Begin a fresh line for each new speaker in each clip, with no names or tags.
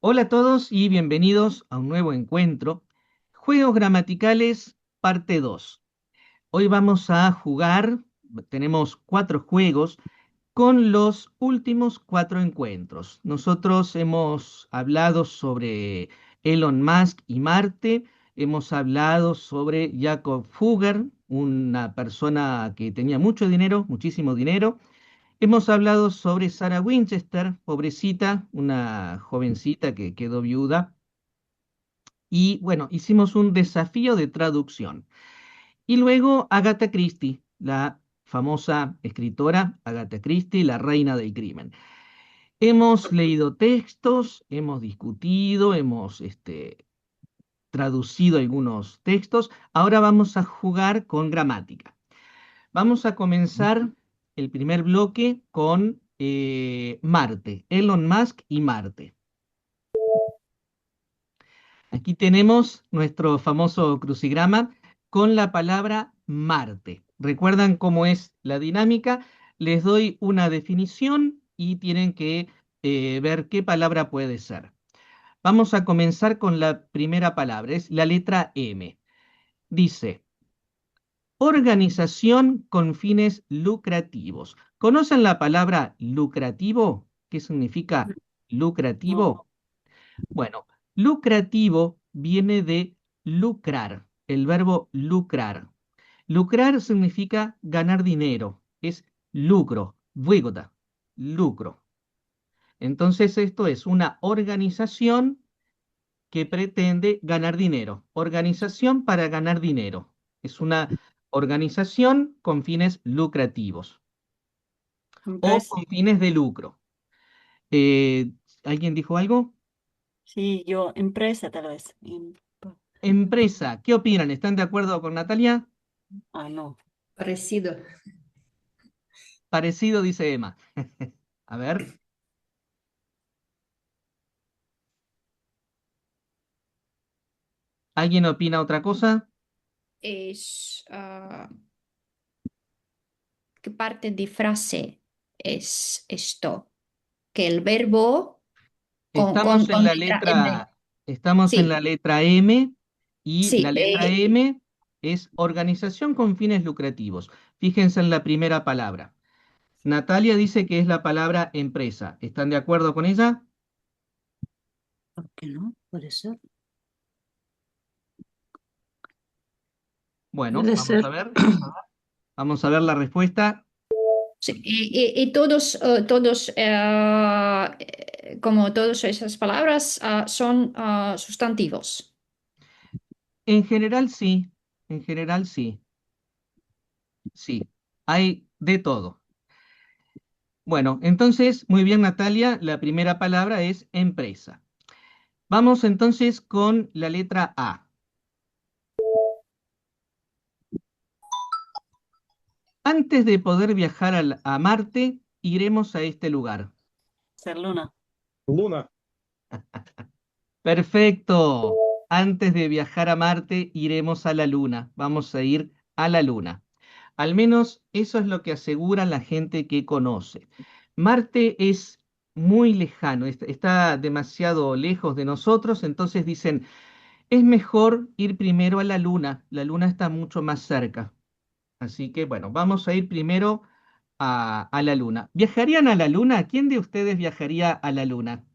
Hola a todos y bienvenidos a un nuevo encuentro. Juegos gramaticales, parte 2. Hoy vamos a jugar, tenemos 4 juegos con los últimos 4 encuentros. Nosotros hemos hablado sobre Elon Musk y Marte, hemos hablado sobre Jacob Fugger, una persona que tenía mucho dinero, muchísimo dinero. Hemos hablado sobre Sarah Winchester, pobrecita, una jovencita que quedó viuda. Y bueno, hicimos un desafío de traducción. Y luego Agatha Christie, la famosa escritora Agatha Christie, la reina del crimen. Hemos leído textos, hemos discutido, hemos traducido algunos textos. Ahora vamos a jugar con gramática. Vamos a comenzar el primer bloque con Marte, Elon Musk y Marte. Aquí tenemos nuestro famoso crucigrama con la palabra Marte. ¿Recuerdan cómo es la dinámica? Les doy una definición y tienen que ver qué palabra puede ser. Vamos a comenzar con la primera palabra, es la letra M. Dice, organización con fines lucrativos. ¿Conocen la palabra lucrativo? ¿Qué significa
No,
lucrativo? Bueno, lucrativo viene de lucrar, el verbo lucrar. Lucrar significa ganar dinero, es lucro, выгода, lucro. Entonces esto es una organización que pretende ganar dinero. Organización para ganar dinero. Es una organización con fines lucrativos o
empresa.
con fines de lucro. Eh, ¿Alguien dijo algo?
Sí, yo, empresa tal vez.
Empresa, ¿qué opinan? ¿Están de acuerdo con Natalia?
No.
Parecido.
Parecido, dice Emma. A ver, ¿alguien opina otra cosa?
Es, ¿qué parte de frase es esto? Que el verbo
Estamos en
con
la
letra M.
estamos en la
Sí,
letra M y la
sí,
letra M es organización con fines lucrativos. Fíjense en la primera palabra. Natalia dice que es la palabra empresa. ¿Están de acuerdo con ella?
¿Por qué no? Puede ser.
Bueno,
Puede
vamos a
ser.
ver. Vamos a ver la respuesta.
sí. Y todos, como todas esas palabras, son sustantivos.
En general sí, en general sí, sí. Hay de todo. Bueno, entonces, muy bien, Natalia, la primera palabra es empresa. Vamos entonces con la letra A. Antes de poder viajar a Marte, iremos a este lugar.
Ser luna.
Luna.
Perfecto. Antes de viajar a Marte, iremos a la Luna. Vamos a ir a la Luna. Al menos eso es lo que asegura la gente que conoce. Marte es muy lejano, está demasiado lejos de nosotros, entonces dicen, es mejor ir primero a la Luna. La Luna está mucho más cerca. Así que bueno, vamos a ir primero a la Luna. ¿Viajarían a la Luna? ¿Quién de ustedes viajaría a la Luna?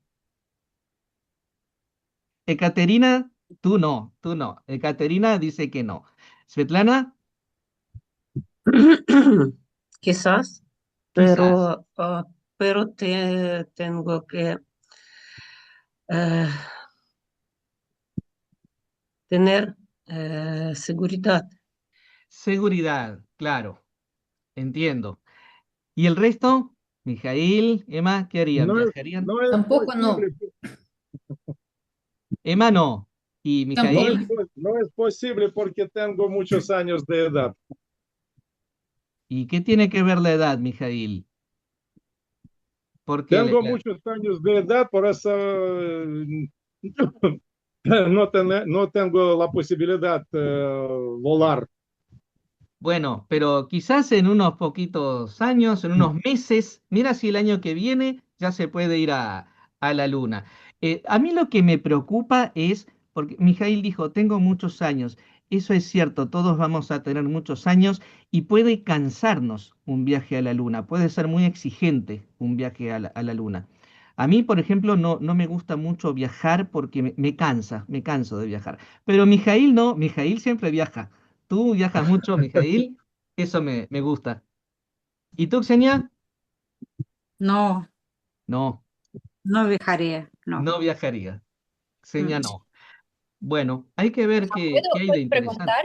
Ekaterina, tú no, tú no. Ekaterina dice que no. Svetlana,
Quizás,
quizás.
pero tengo que eh, tener seguridad.
Seguridad, claro, entiendo. ¿Y el resto? Mijail, Emma, ¿qué harían?
No es,
¿Viajarían?
no es
Tampoco no.
posible,
Emma no. ¿Y
no es,
Tampoco.
Mijail?
no es posible porque tengo muchos años de edad.
¿Y qué tiene que ver la edad, Mijail? Porque
Tengo muchos años de edad, por eso no tengo la posibilidad de volar.
bueno, pero quizás en unos poquitos años, en unos meses, mira si el año que viene ya se puede ir a la luna. A mí lo que me preocupa es, porque Mijail dijo, tengo muchos años. Eso es cierto, todos vamos a tener muchos años y puede cansarnos un viaje a la luna, puede ser muy exigente un viaje a la luna. A mí, por ejemplo, no me gusta mucho viajar porque me canso de viajar. Pero Mijail no, Mijail siempre viaja. ¿Tú viajas mucho, Mijail? Eso me gusta. ¿Y tú, Xenia?
No,
No,
no viajaría, no.
no viajaría. Xenia
Mm.
no. Bueno, hay que ver qué hay de
¿Puedo
interesante.
preguntar?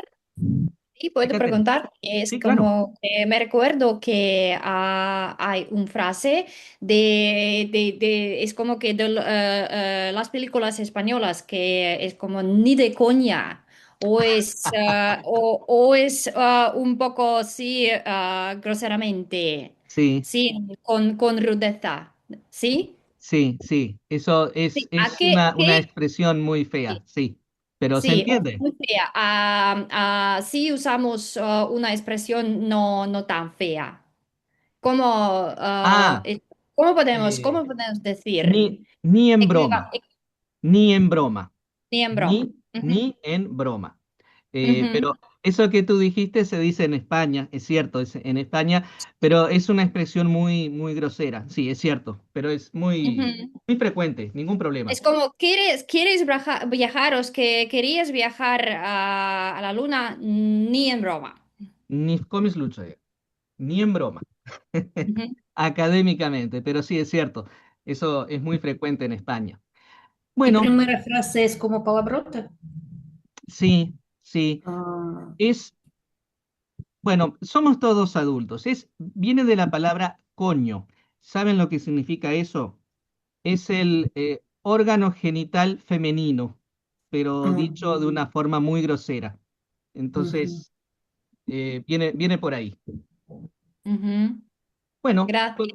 Sí, puedo
Acá tenemos.
preguntar. Es
Sí, claro.
como, me recuerdo que hay una frase es como que las películas españolas que es como ni de coña, o es un poco, sí, groseramente,
Sí,
sí, con rudeza, ¿sí?
sí, sí. Eso
Sí,
es una expresión muy fea, sí. Pero se
sí, es
entiende.
muy fea. Sí usamos una expresión no tan fea. ¿Cómo,
Ah,
cómo
eh,
podemos decir?
ni en
Equivoca-
broma. Ni en broma.
Ni en broma.
Ni en broma.
Ujú,
Pero eso que tú dijiste se dice en España, es cierto, es en España, pero es una expresión muy grosera, sí, es cierto, pero es
ujú.
muy frecuente, ningún problema.
Es como, ¿quieres viajar o es que querías viajar a la luna? Ni en broma.
Ni comes lucha, ni en broma,
Ujú.
académicamente, pero sí, es cierto, eso es muy frecuente en España.
Y
Bueno,
primera frase es como palabrota.
sí, sí,
Ah,
es, bueno, somos todos adultos, viene de la palabra coño. ¿Saben lo que significa eso? Es el órgano genital femenino, pero
ah,
dicho de una forma muy grosera.
ujú.
Entonces, viene por ahí.
Ujú.
Bueno,
Gracias.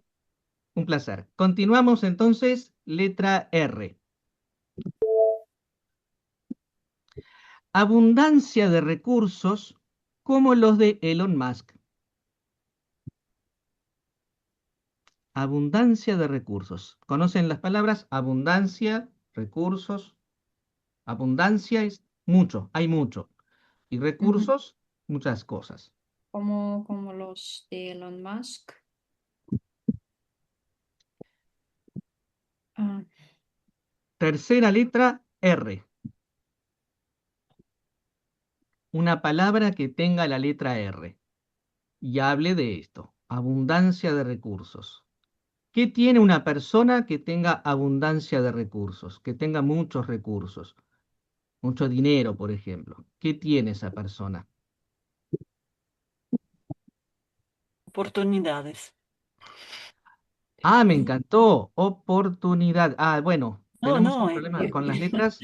un placer. Continuamos entonces, letra R. Abundancia de recursos como los de Elon Musk. Abundancia de recursos. ¿Conocen las palabras abundancia, recursos? Abundancia es mucho, hay mucho. Y
Ujú.
recursos, muchas cosas.
Como los de Elon Musk. Ah,
Tercera letra, R. Una palabra que tenga la letra R. Y hable de esto. Abundancia de recursos. ¿Qué tiene una persona que tenga abundancia de recursos? Que tenga muchos recursos. Mucho dinero, por ejemplo. ¿Qué tiene esa persona?
Oportunidades.
Ah, me encantó. Oportunidad. Ah, bueno,
No,
tenemos un
no,
problema con las letras.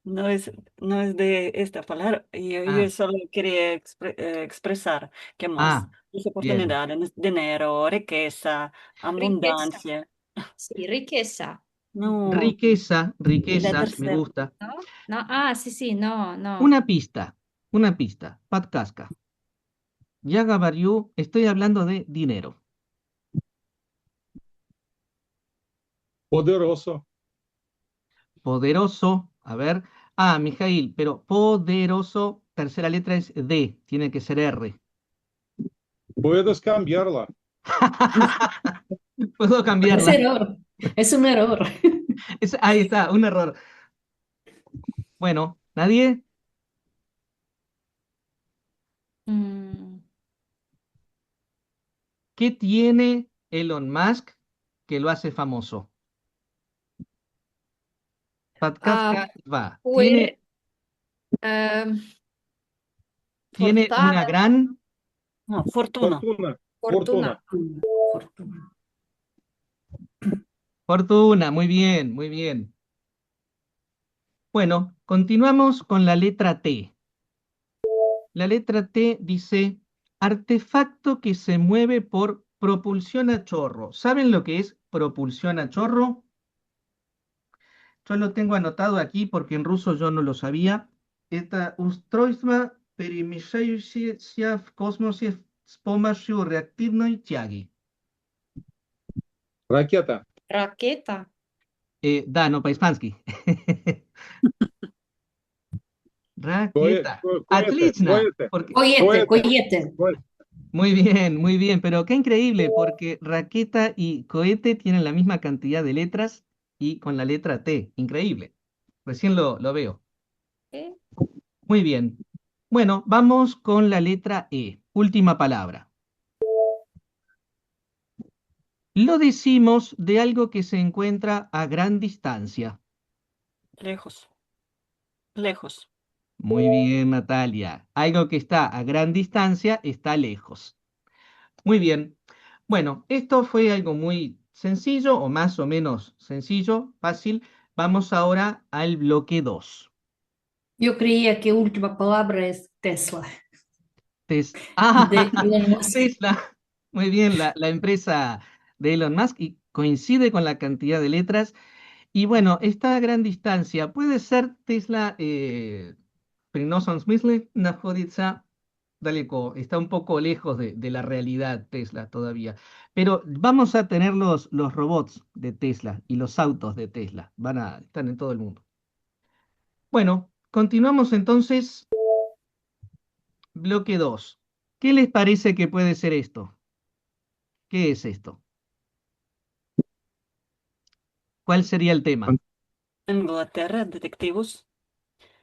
no es, no es de esta palabra. Yo
Ah,
solo quería expresar que más.
ah,
Las
bien.
oportunidades, dinero, riqueza,
riqueza.
abundancia.
Sí, riqueza.
No,
Riqueza,
la
riqueza, me
tercera.
gusta.
¿No? No, sí, sí, no, no.
Una pista, una pista. Podcaska. Ya Gabariú, estoy hablando de dinero.
Poderoso.
Poderoso, a ver. Ah, Mijail, pero poderoso, tercera letra es D, tiene que ser R.
Puedes cambiarla.
Puedo
es
cambiarla.
error, es un error.
Ahí está, un error. Bueno, ¿nadie?
Mm,
¿Qué tiene Elon Musk que lo hace famoso?
ah,
Podcaska va.
puer- em,
Tiene
fortuna,
una gran
No, fortuna.
Fortuna.
fortuna.
Fortuna.
Fortuna.
fortuna. Muy bien, muy bien. Bueno, continuamos con la letra T. La letra T dice artefacto que se mueve por propulsión a chorro. ¿Saben lo que es propulsión a chorro? Yo lo tengo anotado aquí porque en ruso yo no lo sabía. Это устройство, перемещающееся в космосе с помощью реактивной тяги.
Ракета.
Raqueta.
Dano Paispansky. Raqueta.
Cohete,
Отлично.
cohete,
Porque,
Coyete,
cohete,
coyete.
cohete.
muy bien, pero qué increíble, porque raqueta y cohete tienen la misma cantidad de letras y con la letra T. Increíble. Recién lo veo.
¿Eh?
Muy bien. Bueno, vamos con la letra E. Última palabra. Lo decimos de algo que se encuentra a gran distancia.
Lejos, lejos.
Muy bien, Natalia. Algo que está a gran distancia está lejos. Muy bien. Bueno, esto fue algo muy sencillo o más o menos sencillo, fácil. Vamos ahora al bloque 2.
Yo creía que última palabra es Tesla, de
Ah,
Elon Musk.
Tesla. Muy bien, la empresa de Elon Musk y coincide con la cantidad de letras. Y bueno, está a gran distancia. Puede ser Tesla, pero no son смысле находится далеко. Está un poco lejos de la realidad Tesla todavía. Pero vamos a tener los robots de Tesla y los autos de Tesla. Están en todo el mundo. Bueno, continuamos entonces. Bloque 2. ¿Qué les parece que puede ser esto? ¿Qué es esto? ¿Cuál sería el tema?
Inglaterra, detectivos.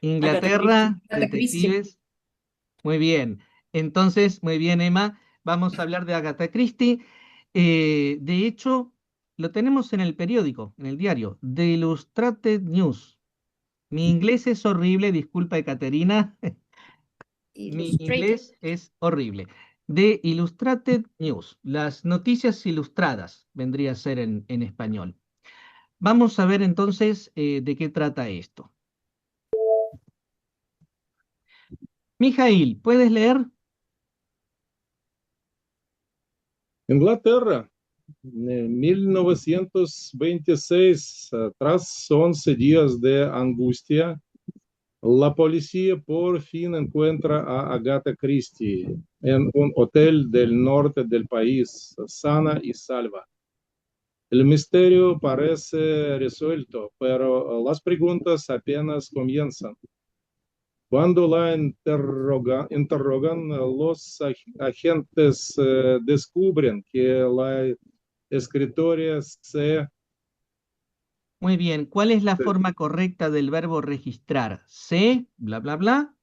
Agatha Christie.
Inglaterra,
Agatha Christie.
detectives. Muy bien. Entonces, muy bien, Emma. Vamos a hablar de Agatha Christie. De hecho, lo tenemos en el periódico, en el diario, The Illustrated News. Mi inglés es horrible, disculpa, Caterina. Mi
Illustrated.
inglés es horrible. The Illustrated News, las noticias ilustradas, vendría a ser en español. Vamos a ver entonces de qué trata esto. Mijail, ¿puedes leer?
Inglaterra, 1926, tras 11 días de angustia, la policía por fin encuentra a Agatha Christie en un hotel del norte del país, sana y salva. El misterio parece resuelto, pero las preguntas apenas comienzan. Cuando la interrogan, los agentes descubren que la escritora
Muy bien, ¿cuál es la
se
forma correcta del verbo registrar? Se, bla, bla, bla,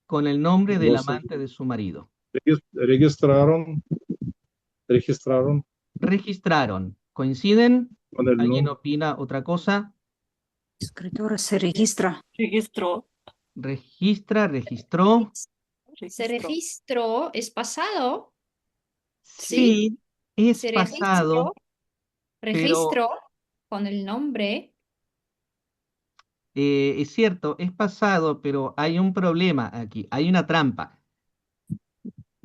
con el nombre del
los
amante de su marido.
registraron
Registraron. ¿Coinciden?
con el
¿Alguien
nombre.
opina otra cosa?
Escritora se registra.
Registró,
Registra, registró.
Se
registró.
registró, es pasado, ¿sí?
Sí, es
Se registró,
pasado, pero
registro con el nombre.
es cierto, es pasado, pero hay un problema aquí, hay una trampa.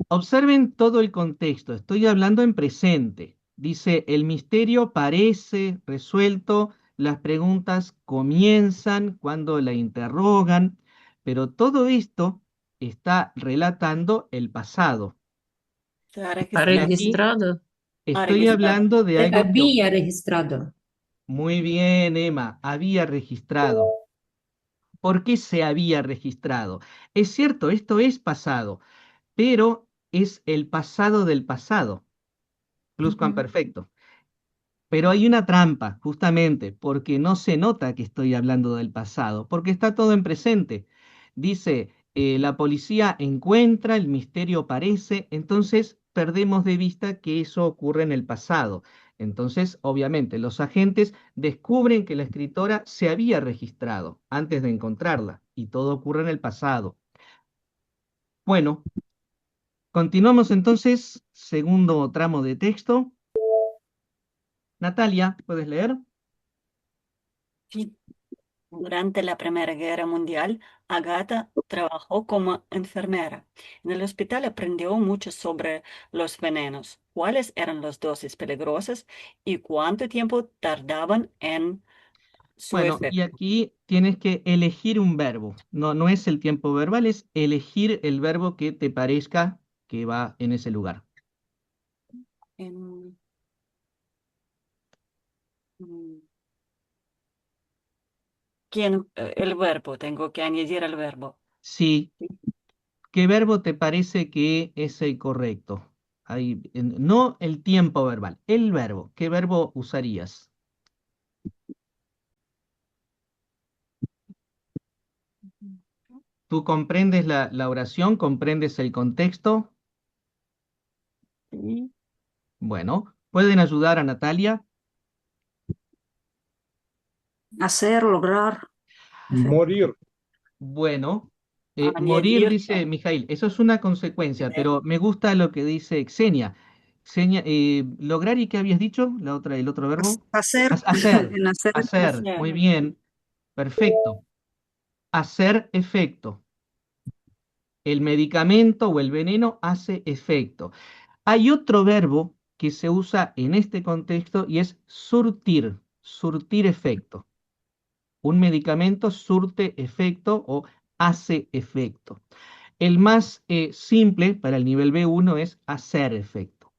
Observen todo el contexto, estoy hablando en presente. Dice, el misterio parece resuelto, las preguntas comienzan cuando la interrogan, pero todo esto está relatando el pasado.
Se ha
Ha
Y
registrado.
aquí
registrado.
Ha
estoy
registrado.
hablando de
Se
algo que...
había registrado.
Muy bien, Emma, había registrado. ¿Por qué se había registrado? Es cierto, esto es pasado, pero es el pasado del pasado,
Ujú.
pluscuamperfecto. Pero hay una trampa, justamente, porque no se nota que estoy hablando del pasado, porque está todo en presente. Dice, la policía encuentra, el misterio parece, entonces perdemos de vista que eso ocurre en el pasado. Entonces, obviamente, los agentes descubren que la escritora se había registrado antes de encontrarla, y todo ocurre en el pasado. Bueno, continuamos entonces, segundo tramo de texto. Natalia, ¿puedes leer?
Sí. Durante la Primera Guerra Mundial, Agatha trabajó como enfermera. En el hospital aprendió mucho sobre los venenos, cuáles eran las dosis peligrosas y cuánto tiempo tardaban en su
Bueno, y
efecto.
aquí tienes que elegir un verbo. No, no es el tiempo verbal, es elegir el verbo que te parezca que va en ese lugar.
En- mm, ¿quién? El verbo, tengo que añadir el verbo.
Sí, ¿qué verbo te parece que es el correcto? Ahí, no el tiempo verbal, el verbo. ¿Qué verbo usarías? ¿Tú comprendes la oración? ¿Comprendes el contexto?
Sí.
Bueno, ¿pueden ayudar a Natalia?
Hacer, lograr. Perfecto.
Morir.
Bueno, morir,
Añadir,
dice Mijail, eso es una consecuencia, pero me gusta lo que dice Xenia. Xenia, lograr, ¿y qué habías dicho? El otro verbo.
Hacer,
Hacer,
en hacer.
hacer,
hacer.
muy bien, perfecto. Hacer efecto. El medicamento o el veneno hace efecto. Hay otro verbo que se usa en este contexto y es surtir, surtir efecto. Un medicamento surte efecto o hace efecto. El más simple para el nivel B1 es hacer efecto,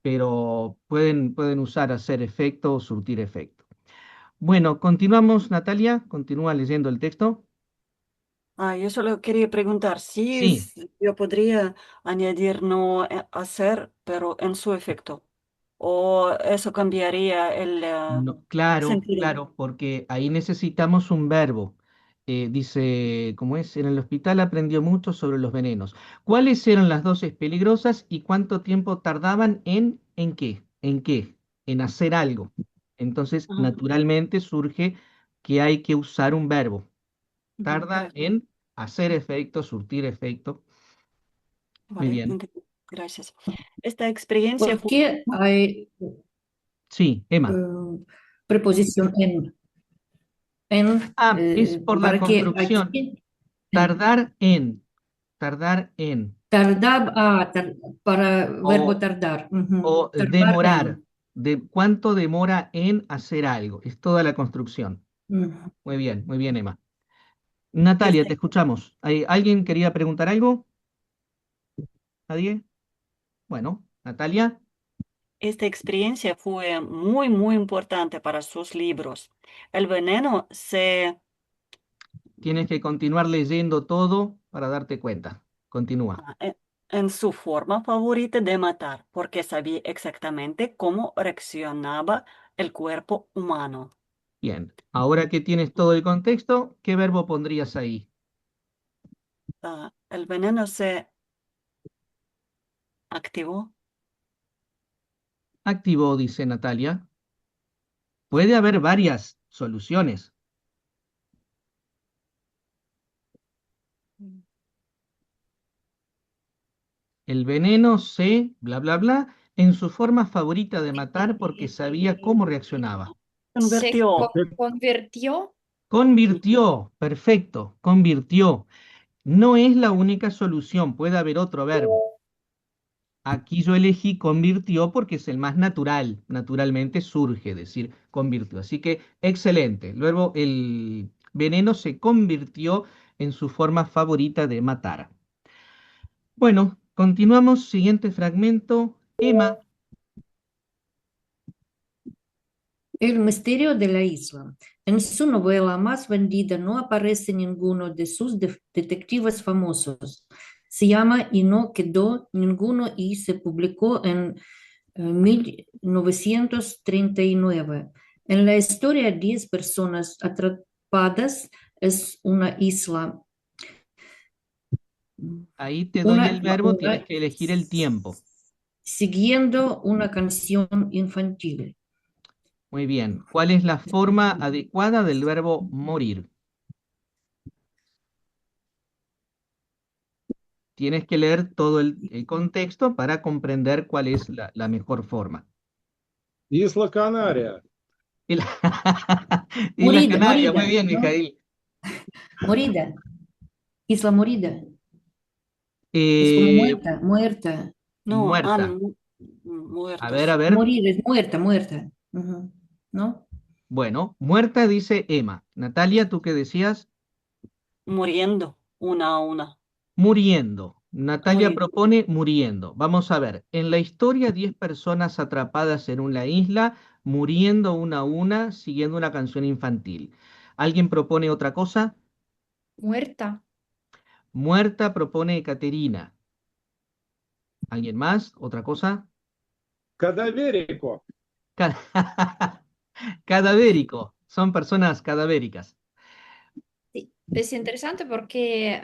pero pueden usar hacer efecto o surtir efecto. Bueno, continuamos, Natalia, continúa leyendo el texto.
Yo solo quería preguntar si
Sí.
yo podría añadir no hacer, pero en su efecto. O eso cambiaría el
No, claro,
sentido.
claro, porque ahí necesitamos un verbo. Dice, ¿cómo es? En el hospital aprendió mucho sobre los venenos. ¿Cuáles eran las dosis peligrosas y cuánto tiempo tardaban en qué? ¿En qué? En hacer algo. Entonces,
Ah,
naturalmente surge que hay que usar un verbo. Tarda
perfecto.
en hacer efecto, surtir efecto. Muy
Vale,
bien.
gracias. Esta experiencia
¿Por
fue
qué hay
Sí, Emma.
preposición
Ah, es por la
para que
construcción.
aquí en,
Tardar en. Tardar en.
para verbo
O,
tardar, ujú,
o
tardar
demorar.
en.
De cuánto demora en hacer algo. Es toda la construcción.
Ujú.
Muy bien, Emma. Natalia,
esta,
te escuchamos. ¿Alguien quería preguntar algo? ¿Nadie? Bueno, Natalia,
esta experiencia fue muy, muy importante para sus libros. El veneno
tienes que continuar leyendo todo para darte cuenta. Continúa.
ah, en en su forma favorita de matar, porque sabía exactamente cómo reaccionaba el cuerpo humano.
Bien. Ahora que tienes todo el contexto, ¿qué verbo pondrías ahí?
El veneno se activó.
Activó, dice Natalia. Puede haber varias soluciones. El veneno se, bla, bla, bla, en su forma favorita de matar porque sabía cómo reaccionaba.
Se
Convirtió.
convirtió.
Convirtió, perfecto, convirtió. No es la única solución, puede haber otro verbo. Aquí yo elegí convirtió porque es el más natural, naturalmente surge decir convirtió. Así que excelente. Luego el veneno se convirtió en su forma favorita de matar. Bueno, continuamos. Siguiente fragmento. Emma,
El misterio de la isla. En su novela más vendida no aparece ninguno de sus detectives famosos. Se llama Y no quedó ninguno y se publicó en 1939. En la historia, 10 personas atrapadas es
ahí te doy
una
el verbo, tienes
isla
que elegir el tiempo.
siguiendo una canción infantil.
Muy bien. ¿Cuál es la forma adecuada del verbo morir? Tienes que leer todo el contexto para comprender cuál es la mejor forma.
Isla Canaria.
Y la, y la
Morida,
Canaria, muy
morida,
bien,
¿no?
Mijail.
Morida, isla morida. Es como
Eh,
muerta, muerta.
No,
muerta. A
muertos.
ver.
Morir es muerta, muerta. Ujú. ¿No?
Bueno, muerta dice Emma. Natalia, ¿tú qué decías?
Muriendo, una a una.
Muriendo. Natalia
Muriendo.
propone muriendo. Vamos a ver. En la historia, 10 personas atrapadas en una isla muriendo una a una, siguiendo una canción infantil. ¿Alguien propone otra cosa?
Muerta.
Muerta propone Caterina. ¿Alguien más? ¿Otra cosa?
Cadavérico.
Ca- Cadavérico. Son personas cadavéricas.
Sí, es interesante porque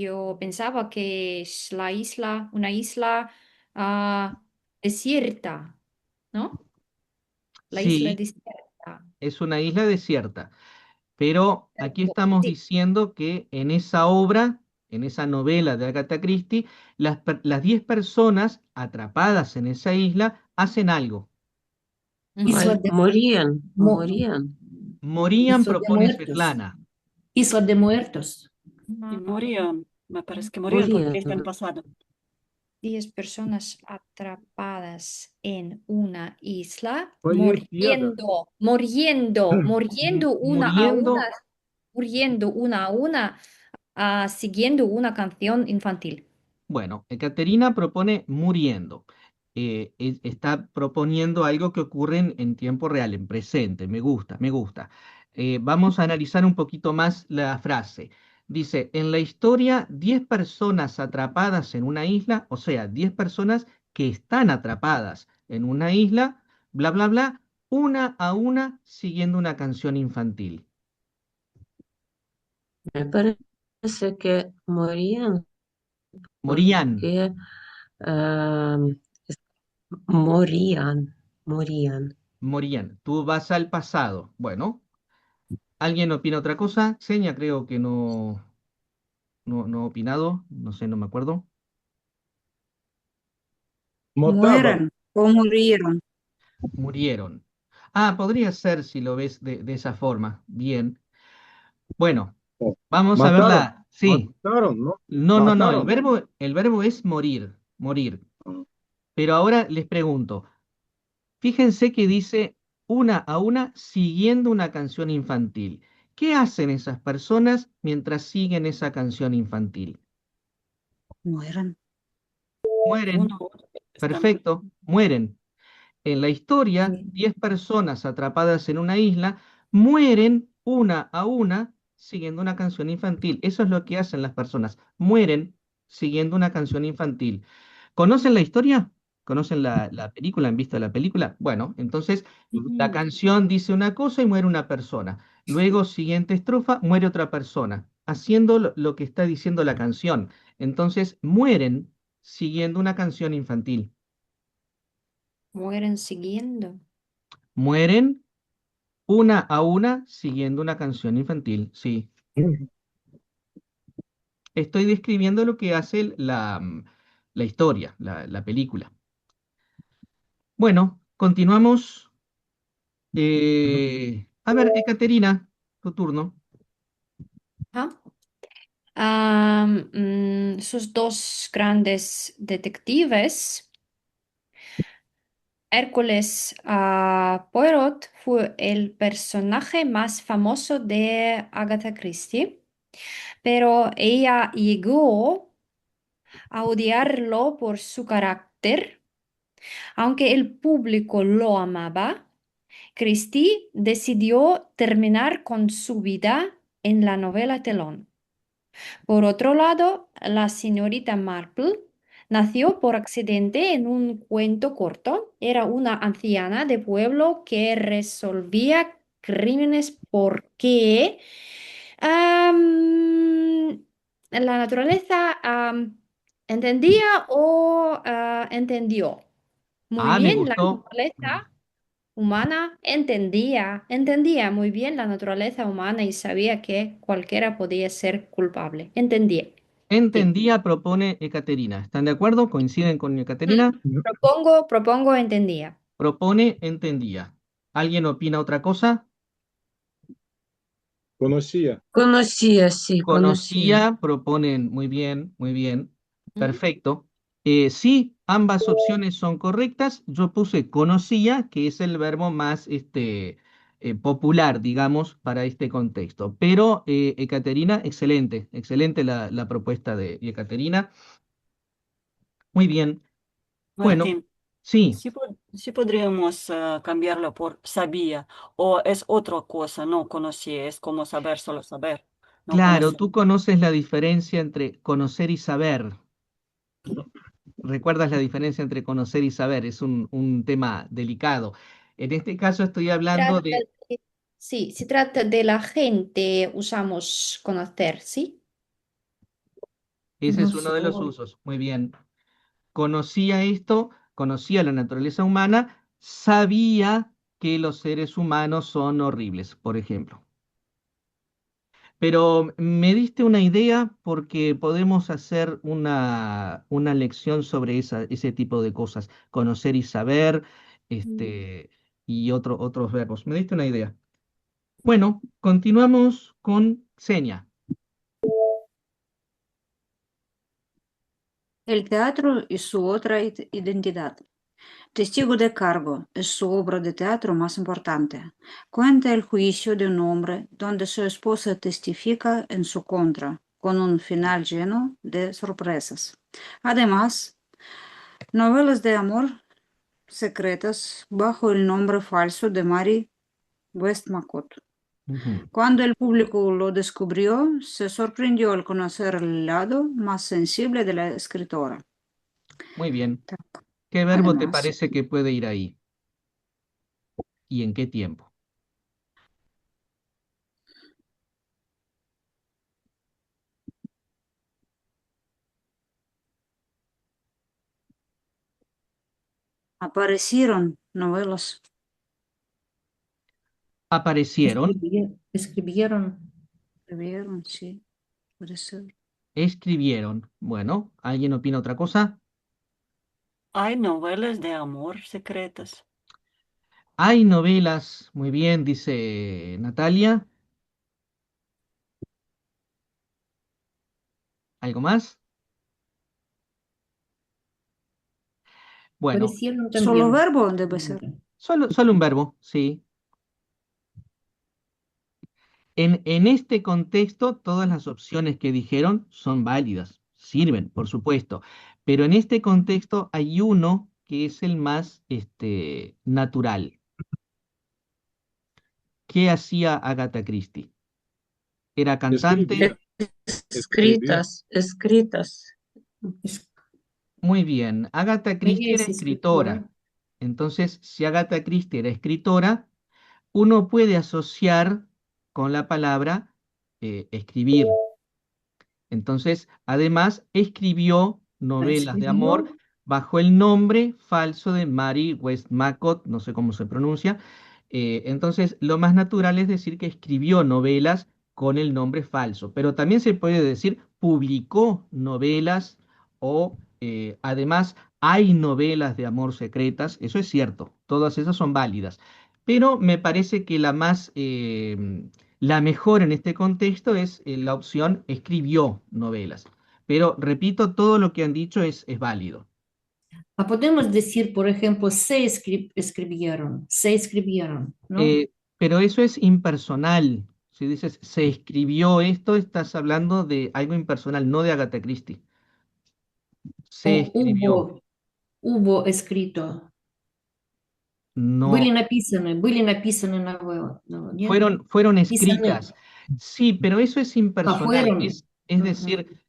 yo pensaba que es la isla, una isla ah, desierta, ¿no? La isla
Sí,
desierta.
es una isla desierta. Pero aquí estamos
Sí,
diciendo que en esa obra, en esa novela de Agatha Christie, las 10 personas atrapadas en esa isla hacen algo.
Isla
ujú.
de,
Morían,
mu-
morían.
Morían,
Isla de
propone
muertos.
Svetlana.
Isla de muertos.
Y morían, me parece que morían porque
Morían.
está en pasado.
10 personas atrapadas en una isla,
Fallecidas.
Muriendo,
muriendo una a una, siguiendo una canción infantil.
bueno, Caterina propone muriendo. Está proponiendo algo que ocurre en tiempo real, en presente. Me gusta, me gusta. Vamos a analizar un poquito más la frase. Dice, en la historia, 10 personas atrapadas en una isla, o sea, 10 personas que están atrapadas en una isla, bla, bla, bla, una a una, siguiendo una canción infantil.
Me parece que morían
Morían,
porque ah, es- morían, morían.
morían. Tú vas al pasado. Bueno. ¿Alguien opina otra cosa? Seña, creo que no ha opinado, no sé, no me acuerdo.
Mataban.
Mueran o murieron.
Murieron. Ah, podría ser si lo ves de esa forma. Bien. Bueno,
Oh,
vamos a
mataron.
verla. Sí.
Mataron, ¿no?
No. El
Mataron.
verbo, el verbo es morir, morir. Pero ahora les pregunto, fíjense que dice una a una siguiendo una canción infantil. ¿Qué hacen esas personas mientras siguen esa canción infantil?
Mueran.
Mueren.
Uno a uno están.
Perfecto, mueren. En la historia,
Sí.
10 personas atrapadas en una isla mueren una a una siguiendo una canción infantil. Eso es lo que hacen las personas. Mueren siguiendo una canción infantil. ¿Conocen la historia? ¿Conocen la película? ¿Han visto la película? Bueno, entonces la
Sí,
canción dice una cosa y muere una persona. Luego, siguiente estrofa, muere otra persona, haciendo lo que está diciendo la canción. Entonces, mueren siguiendo una canción infantil.
Mueren siguiendo.
Mueren una a una siguiendo una canción infantil. Sí, estoy describiendo lo que hace la historia, la película. Bueno, continuamos. A ver, Ekaterina, tu turno.
Ajá. Sus dos grandes detectives, Hércules Poirot, fue el personaje más famoso de Agatha Christie, pero ella llegó a odiarlo por su carácter. Aunque el público lo amaba, Christie decidió terminar con su vida en la novela Telón. Por otro lado, la señorita Marple nació por accidente en un cuento corto. Era una anciana de pueblo que resolvía crímenes porque la naturaleza entendía o entendió. Muy
Me
bien, la
gustó.
naturaleza humana entendía muy bien la naturaleza humana y sabía que cualquiera podía ser culpable. Entendía. Sí.
Entendía, propone Ekaterina. ¿Están de acuerdo? ¿Coinciden con
Mm.
Ekaterina?
Propongo, entendía.
Propone, entendía. ¿Alguien opina otra cosa?
Conocía.
Conocía, sí, conocía.
Conocía, proponen, muy bien, muy bien,
¿Mm?
perfecto. Sí, ambas opciones son correctas. Yo puse conocía, que es el verbo más popular, digamos, para este contexto. Pero, Ekaterina, excelente, excelente la propuesta de Ekaterina. Muy bien. Bueno,
Martín.
Sí,
Sí podríamos cambiarlo por sabía o es otra cosa, no conocía, es como saber, solo saber, no
claro,
conocer.
tú conoces la diferencia entre conocer y saber. ¿Recuerdas la diferencia entre conocer y saber? Es un tema delicado. En este caso estoy hablando
Trata
de,
sí, se trata de la gente, usamos conocer, ¿sí?
ese
No
es uno de los
solo.
usos. Muy bien. Conocía esto, conocía la naturaleza humana, sabía que los seres humanos son horribles, por ejemplo. Pero me diste una idea porque podemos hacer una lección sobre ese tipo de cosas, conocer y saber, este, y otros verbos. Me diste una idea. Bueno, continuamos con seña.
El teatro y su otra identidad. Testigo de cargo es su obra de teatro más importante. Cuenta el juicio de un hombre donde su esposa testifica en su contra, con un final lleno de sorpresas. Además, novelas de amor secretas bajo el nombre falso de Mary Westmacott.
Ujú.
Cuando el público lo descubrió, se sorprendió al conocer el lado más sensible de la escritora.
Muy bien. ¿Qué verbo te
Además,
parece que puede ir ahí? ¿Y en qué tiempo?
aparecieron novelas.
Aparecieron,
Escribieron.
Escribieron, sí, puede ser.
escribieron. Bueno, ¿alguien opina otra cosa?
Hay novelas de amor secretas.
Hay novelas, muy bien, dice Natalia. ¿Algo más? Bueno,
Aparecieron
Solo
también.
verbo debe ser.
solo un verbo, sí. En este contexto, todas las opciones que dijeron son válidas, sirven, por supuesto, pero en este contexto hay uno que es el más natural. ¿Qué hacía Agatha Christie? ¿Era cantante?
Escribía, escribía.
Escritas.
Es-
Muy bien, Agatha
Ella
Christie era
es
escritora.
escritora.
Entonces, si Agatha Christie era escritora, uno puede asociar con la palabra escribir. Entonces, además, escribió novelas de amor
Escribió.
bajo el nombre falso de Mary Westmacott, no sé cómo se pronuncia. Entonces, lo más natural es decir que escribió novelas con el nombre falso, pero también se puede decir publicó novelas o además hay novelas de amor secretas, eso es cierto, todas esas son válidas, pero me parece que la mejor en este contexto es la opción escribió novelas. Pero repito, todo lo que han dicho es válido.
Podemos decir, por ejemplo, se escribieron, ¿no?
Pero eso es impersonal. Si dices se escribió esto, estás hablando de algo impersonal, no de Agatha Christie. Se
O
escribió.
hubo escrito.
No.
Были написаны новеллы. No, нет?
Fueron
Писаны.
escritas. Sí, pero eso es impersonal.
Fueron.
Es
Ujú.
decir,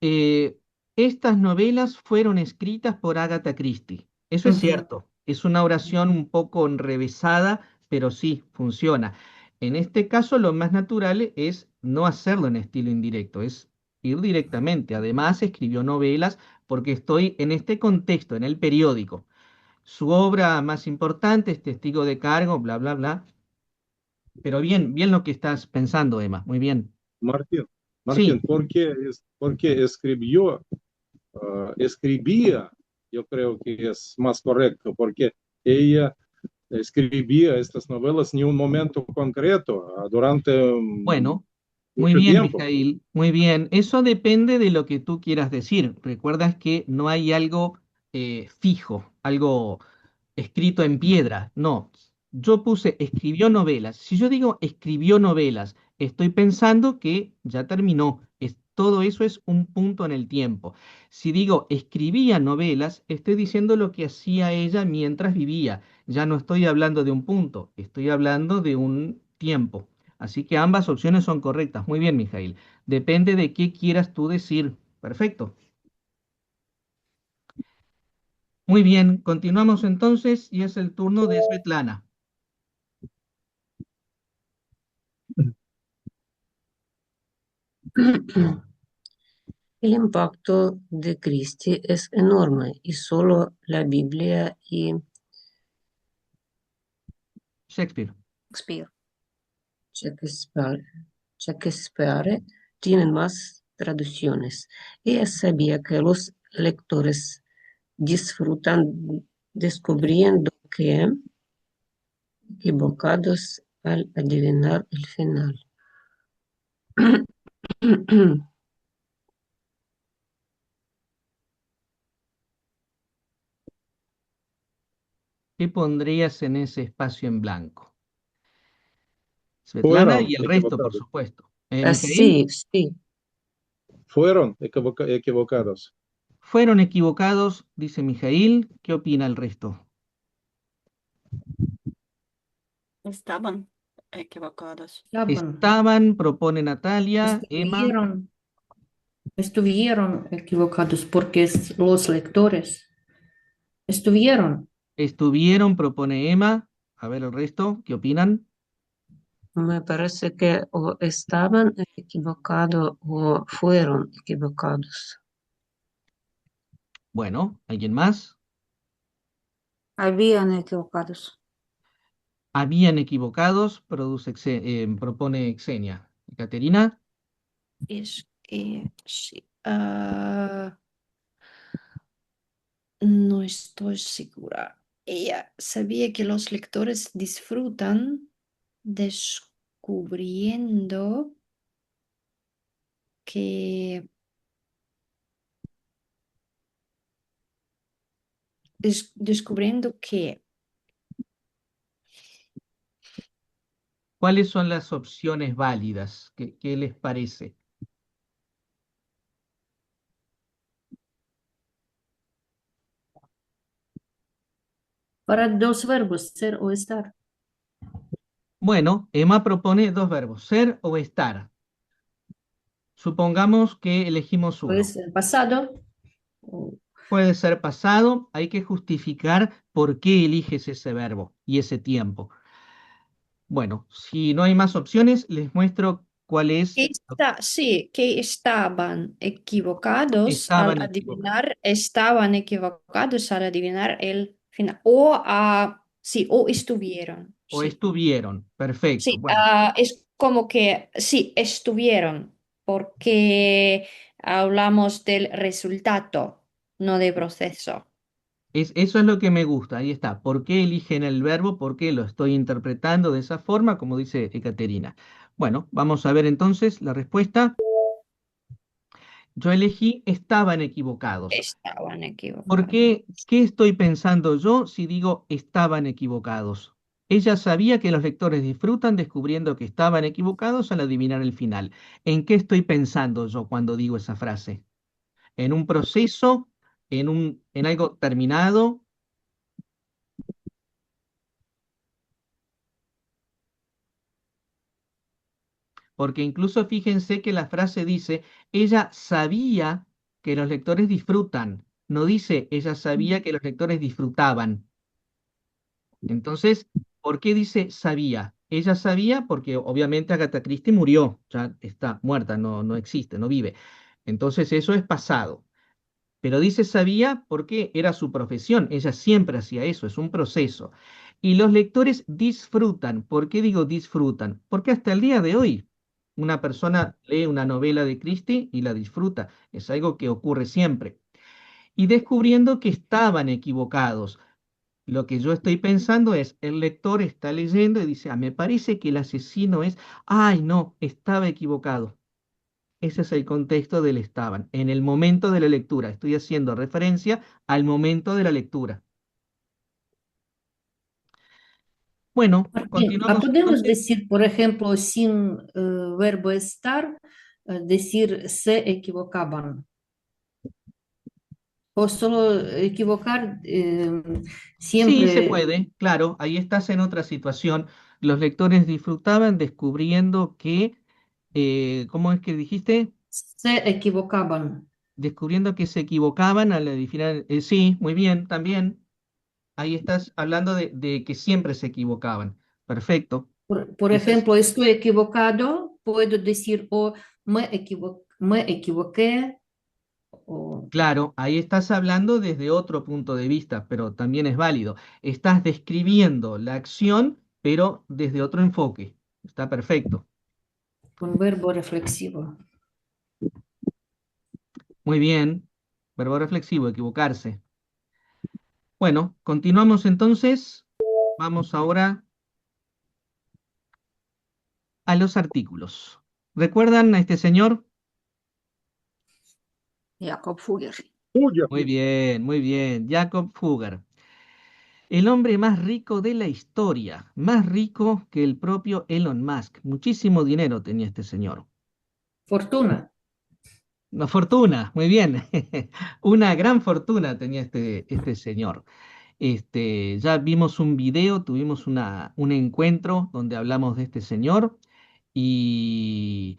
eh, estas novelas fueron escritas por Agatha Christie. Eso es
Ujú.
cierto. Es una oración un poco enrevesada, pero sí funciona. En este caso, lo más natural es no hacerlo en estilo indirecto, es ir directamente. Además, escribió novelas porque estoy en este contexto, en el periódico. Su obra más importante es Testigo de Cargo, bla, bla, bla. Pero bien, bien lo que estás pensando, Emma. Muy bien.
Martín,
Sí,
Martín, por qué escribió, escribía? Yo creo que es más correcto, porque ella escribía estas novelas en un momento concreto, durante
bueno. Muy
mucho
bien,
tiempo.
Mijail, muy bien. Eso depende de lo que tú quieras decir. Recuerdas que no hay algo fijo, algo escrito en piedra. No, yo puse escribió novelas. Si yo digo escribió novelas, estoy pensando que ya terminó. todo eso es un punto en el tiempo. Si digo escribía novelas, estoy diciendo lo que hacía ella mientras vivía. Ya no estoy hablando de un punto, estoy hablando de un tiempo. Así que ambas opciones son correctas. Muy bien, Mijail. Depende de qué quieras tú decir. Perfecto. Muy bien, continuamos entonces y es el turno de Svetlana.
El impacto de Christie es enorme y solo la Biblia y
Shakespeare.
Shakespeare.
Shakespeare tienen más traducciones. Ella sabía que los lectores disfrutan descubriendo que equivocados al adivinar el final.
¿Qué pondrías en ese espacio en blanco? Svetlana
Fueron
y el resto, por
equivocados.
supuesto. Mijail,
Sí, sí.
Fueron equivocados.
fueron equivocados, dice Mijail. ¿Qué opina el resto?
Estaban equivocados.
Estaban,
Estaban, propone Natalia, Emma,
estuvieron equivocados porque los lectores estuvieron.
estuvieron, propone Emma. A ver el resto, ¿qué opinan?
Me parece que o estaban equivocados o fueron equivocados.
Bueno, ¿alguien más?
Habían equivocados.
Habían equivocados, propone Xenia. Caterina,
Es que sí. No estoy segura. Ella sabía que los lectores disfrutan descubriendo que descubriendo que
¿cuáles son las opciones válidas? ¿Qué les parece?
Para dos verbos, ser o estar.
Bueno, Emma propone dos verbos, ser o estar. Supongamos que elegimos
Puede
uno.
ser pasado. o-
Puede ser pasado, hay que justificar por qué eliges ese verbo y ese tiempo. Bueno, si no hay más opciones, les muestro cuál es.
sí, que
Estaban equivocados.
estaban equivocados al adivinar el final. O sí, o estuvieron,
O
sí.
estuvieron. Perfecto.
Sí,
Bueno,
es como que sí, estuvieron, porque hablamos del resultado, no del proceso.
eso es lo que me gusta. Ahí está. ¿Por qué eligen el verbo? ¿Por qué lo estoy interpretando de esa forma? Como dice Ekaterina. Bueno, vamos a ver entonces la respuesta. Yo elegí estaban equivocados.
Estaban
¿Por
equivocados.
qué? ¿Qué estoy pensando yo si digo estaban equivocados? Ella sabía que los lectores disfrutan descubriendo que estaban equivocados al adivinar el final. ¿En qué estoy pensando yo cuando digo esa frase? ¿En un proceso? ¿En algo terminado? Porque incluso fíjense que la frase dice, ella sabía que los lectores disfrutan. No dice, ella sabía que los lectores disfrutaban. Entonces, ¿por qué dice sabía? Ella sabía porque obviamente Agatha Christie murió, ya está muerta, no existe, no vive. Entonces eso es pasado. Pero dice sabía porque era su profesión, ella siempre hacía eso, es un proceso. Y los lectores disfrutan. ¿Por qué digo disfrutan? Porque hasta el día de hoy una persona lee una novela de Christie y la disfruta. Es algo que ocurre siempre. Y descubriendo que estaban equivocados. Lo que yo estoy pensando es, el lector está leyendo y dice, me parece que el asesino es, ay, no, estaba equivocado. Ese es el contexto del estaban. En el momento de la lectura, estoy haciendo referencia al momento de la lectura. Bueno,
Martín,
continuamos
podemos
entonces.
decir, por ejemplo, sin verbo estar, decir se equivocaban. O solo equivocar
Sí, se
siempre
puede, claro, ahí estás en otra situación. Los lectores disfrutaban descubriendo que, ¿cómo es que dijiste?
se equivocaban.
Descubriendo que se equivocaban al adivinar. Sí, muy bien, también. Ahí estás hablando de que siempre se equivocaban. Perfecto.
Por
Ese es,
ejemplo, estoy equivocado, puedo decir o me equivoqué o
claro, ahí estás hablando desde otro punto de vista, pero también es válido. Estás describiendo la acción, pero desde otro enfoque. Está perfecto.
con verbo reflexivo.
Muy bien. Verbo reflexivo, equivocarse. Bueno, continuamos entonces. Vamos ahora a los artículos. ¿Recuerdan a este señor?
Jakob Fugger.
Fugger.
Muy bien. Jacob Fugger. El hombre más rico de la historia, más rico que el propio Elon Musk. Muchísimo dinero tenía este señor.
Fortuna.
Una fortuna, muy bien. Una gran fortuna tenía este señor. Ya vimos un video, tuvimos un encuentro donde hablamos de este señor y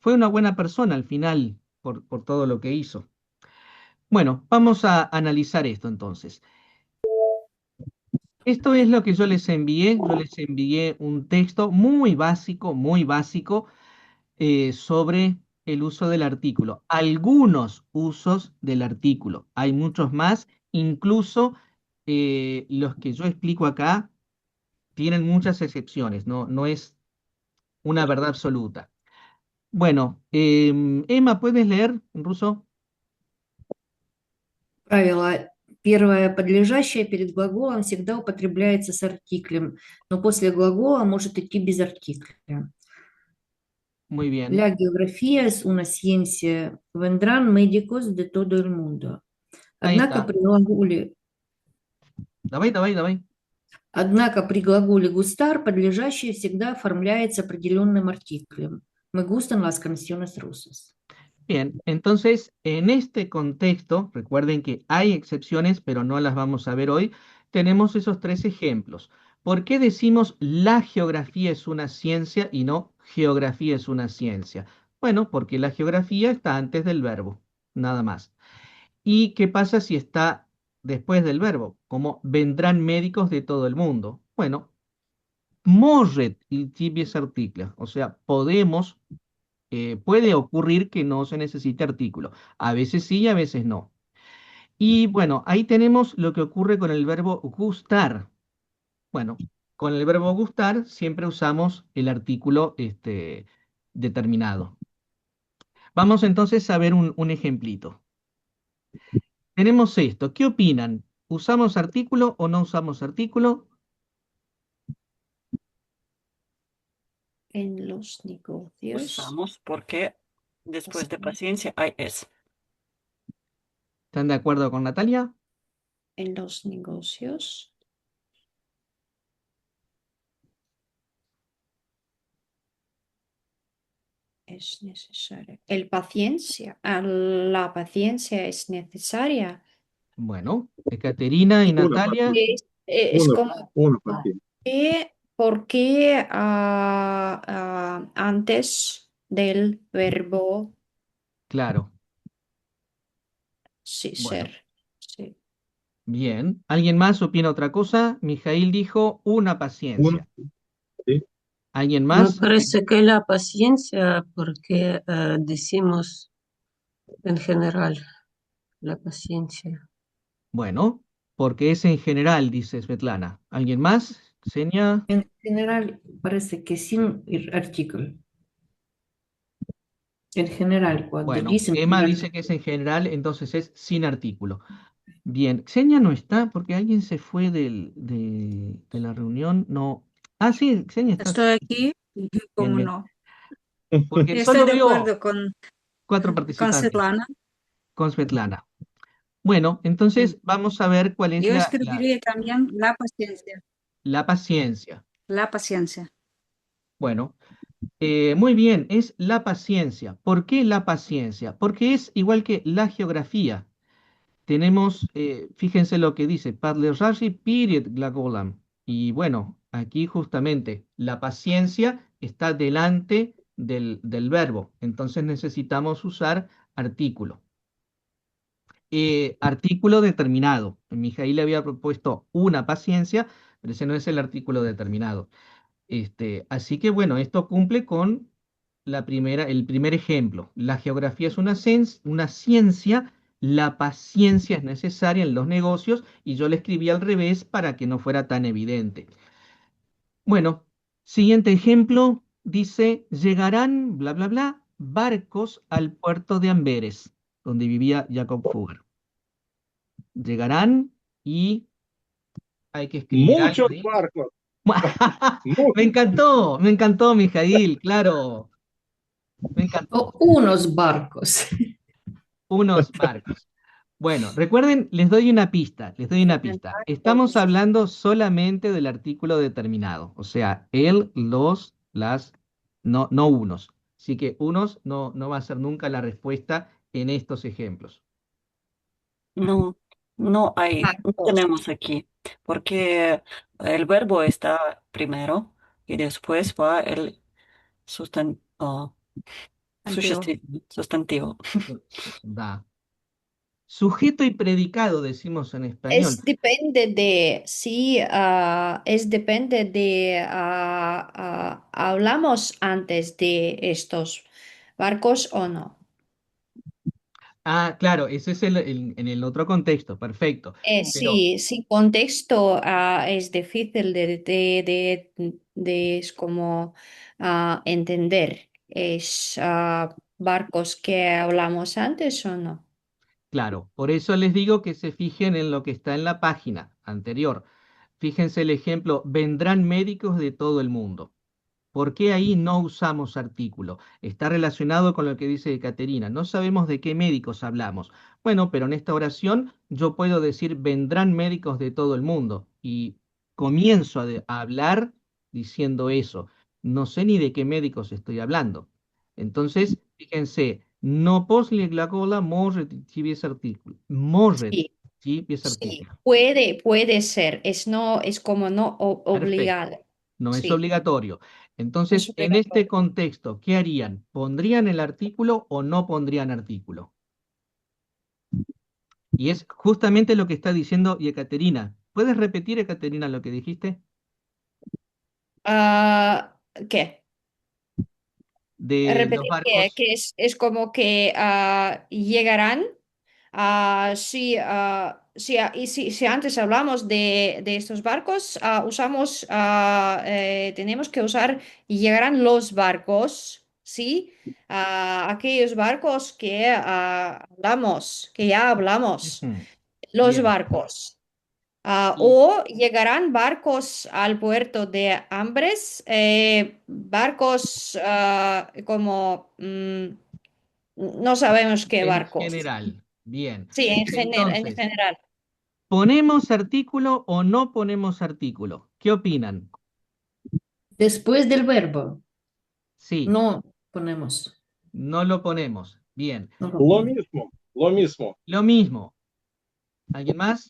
fue una buena persona al final por todo lo que hizo. Bueno, vamos a analizar esto entonces. Esto es lo que yo les envié. Yo les envié un texto muy básico sobre el uso del artículo. Algunos usos del artículo. Hay muchos más. Incluso los que yo explico acá tienen muchas excepciones. No es una verdad absoluta. Bueno, Emma, ¿puedes leer en ruso?
Правило. Первое подлежащее перед глаголом всегда употребляется с артиклем, но после глагола может идти без артикля.
Muy bien.
La geografía es una ciencia. Vendrán médicos de todo el mundo.
Ahí
Однако
está.
при глаголе,
Давай, давай, давай.
однако при глаголе gustar подлежащее всегда оформляется определенным артиклем. Me gustan las canciones rusas.
Bien, entonces en este contexto, recuerden que hay excepciones, pero no las vamos a ver hoy, tenemos esos tres ejemplos. ¿Por qué decimos la geografía es una ciencia y no geografía es una ciencia? Bueno, porque la geografía está antes del verbo, nada más. ¿Y qué pasa si está después del verbo? Como vendrán médicos de todo el mundo. Bueno, может идти без артикля, o sea, puede ocurrir que no se necesite artículo. A veces sí y a veces no. Y bueno, ahí tenemos lo que ocurre con el verbo gustar. Bueno, con el verbo gustar siempre usamos el artículo determinado. Vamos entonces a ver un ejemplito. Tenemos esto. ¿Qué opinan? ¿Usamos artículo o no usamos artículo?
En los negocios.
Usamos porque después de paciencia hay es.
¿Están de acuerdo con Natalia?
En los negocios es necesaria. La paciencia es necesaria.
Bueno, Ekaterina y
Una
Natalia,
paciencia.
Es
Una,
como
una paciencia.
¿por qué antes del verbo
claro.
sí,
Bueno.
ser? Sí.
Bien. ¿Alguien más opina otra cosa? Mijail dijo una
Una,
paciencia.
sí.
¿Alguien
Me
más?
parece que la paciencia, porque decimos en general la paciencia.
Bueno, porque es en general, dice Svetlana. ¿Alguien más? Seña.
En general, parece que sin artículo. En general, cuando
Bueno,
dicen
Emma
sin
dice que es en general, entonces es sin artículo. Bien, Xenia no está porque alguien se fue de la reunión. No. Ah, sí, Xenia está.
Estoy aquí,
Bien,
como
bien.
no.
Porque
Y estoy
solo
de
veo
acuerdo con
4 participantes
Svetlana.
con Svetlana. Bueno, entonces vamos a ver cuál es
Yo escribiría también
la paciencia.
la paciencia.
Bueno, Muy bien, es la paciencia. ¿Por qué la paciencia? Porque es igual que la geografía. Tenemos, fíjense lo que dice, parlerrashi period glagolam. Y bueno, aquí justamente la paciencia está delante del verbo. Entonces necesitamos usar artículo. Artículo determinado. Mijail había propuesto una paciencia, pero ese no es el artículo determinado. Así que bueno, esto cumple con el primer ejemplo. La geografía es una ciencia, la paciencia es necesaria en los negocios y yo le escribí al revés para que no fuera tan evidente. Bueno, siguiente ejemplo dice, llegarán, bla, bla, bla, barcos al puerto de Amberes, donde vivía Jacob Fugger. Llegarán y hay que escribir algo
Muchos
ahí.
barcos, muchos.
Me encantó, Mijail, claro, me encantó.
O unos barcos.
Unos barcos. Bueno, recuerden, les doy una pista, les doy una pista. Estamos hablando solamente del artículo determinado, o sea, el, los, las, no, no unos. Así que unos no va a ser nunca la respuesta en estos ejemplos.
No, no
Barcos.
tenemos aquí, porque el verbo está primero y después va el
Antiguo.
sustantivo.
Da. Sujeto y predicado, decimos en español.
Es depende de si es depende de hablamos antes de estos barcos o no.
Ah, claro, ese es en el otro contexto, perfecto. Pero
Sí, contexto es difícil es como entender. ¿Es barcos que hablamos antes o no?
claro, por eso les digo que se fijen en lo que está en la página anterior. Fíjense el ejemplo, vendrán médicos de todo el mundo. ¿Por qué ahí no usamos artículo? Está relacionado con lo que dice Caterina. No sabemos de qué médicos hablamos. Bueno, pero en esta oración yo puedo decir vendrán médicos de todo el mundo y comienzo a hablar diciendo eso. No sé ni de qué médicos estoy hablando. Entonces, fíjense, no posle glagola morret si artículo. Morret
Sí,
si
sí,
artículo.
puede ser. Es como no
Perfecto.
obligado.
No es
Sí,
obligatorio.
no es
Entonces, en este
obligatorio.
contexto, ¿qué harían? ¿Pondrían el artículo o no pondrían artículo? Y es justamente lo que está diciendo Ekaterina. ¿Puedes repetir, Ekaterina, lo que dijiste?
¿Qué?
De los
Repetir
barcos.
que es como que llegarán. Sí, sí, y si antes hablamos de estos barcos, tenemos que usar y llegarán los barcos, ¿sí? Aquellos barcos que hablamos, que ya hablamos,
Ujú.
los
Bien.
barcos.
Y
O llegarán barcos al puerto de Ambres, barcos como no sabemos qué
en
barcos.
general. Bien.
Sí, en
Entonces,
general.
¿ponemos artículo o no ponemos artículo? ¿Qué opinan?
Después del verbo,
Sí,
no ponemos.
no lo ponemos. Bien.
No lo
Lo
ponemos.
mismo, lo mismo.
Lo mismo. ¿Alguien más?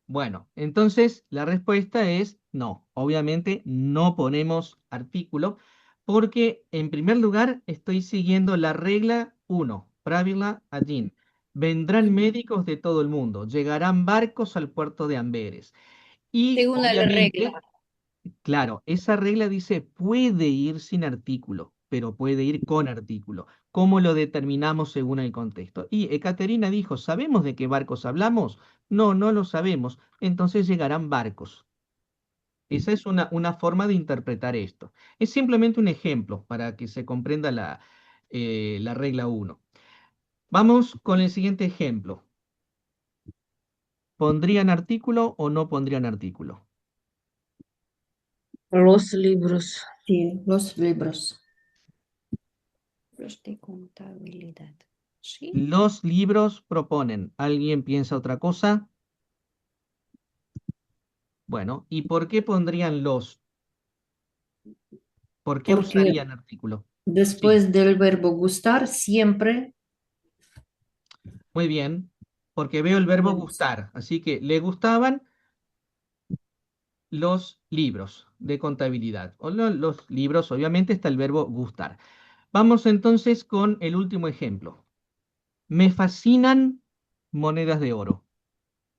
Bueno, entonces la respuesta es no. Obviamente no ponemos artículo porque en primer lugar estoy siguiendo la regla 1, Pravila Adin. Vendrán médicos de todo el mundo, llegarán barcos al puerto de Amberes. Y
Según la regla.
obviamente, claro, esa regla dice puede ir sin artículo, pero puede ir con artículo. ¿Cómo lo determinamos según el contexto? Y Ekaterina dijo, ¿sabemos de qué barcos hablamos? No, no lo sabemos. Entonces llegarán barcos. Esa es una forma de interpretar esto. Es simplemente un ejemplo para que se comprenda la regla 1. Vamos con el siguiente ejemplo. ¿Pondrían artículo o no pondrían artículo?
Los libros.
Sí, los libros.
Los de contabilidad. ¿Sí?
Los libros proponen. ¿Alguien piensa otra cosa? Bueno, ¿y por qué pondrían los? ¿Por qué
Porque
usarían artículo? Sí,
después del verbo gustar siempre
muy bien, porque veo el verbo
tenemos.
gustar, así que le gustaban los libros de contabilidad. O los libros, obviamente está el verbo gustar. Vamos entonces con el último ejemplo. Me fascinan monedas de oro.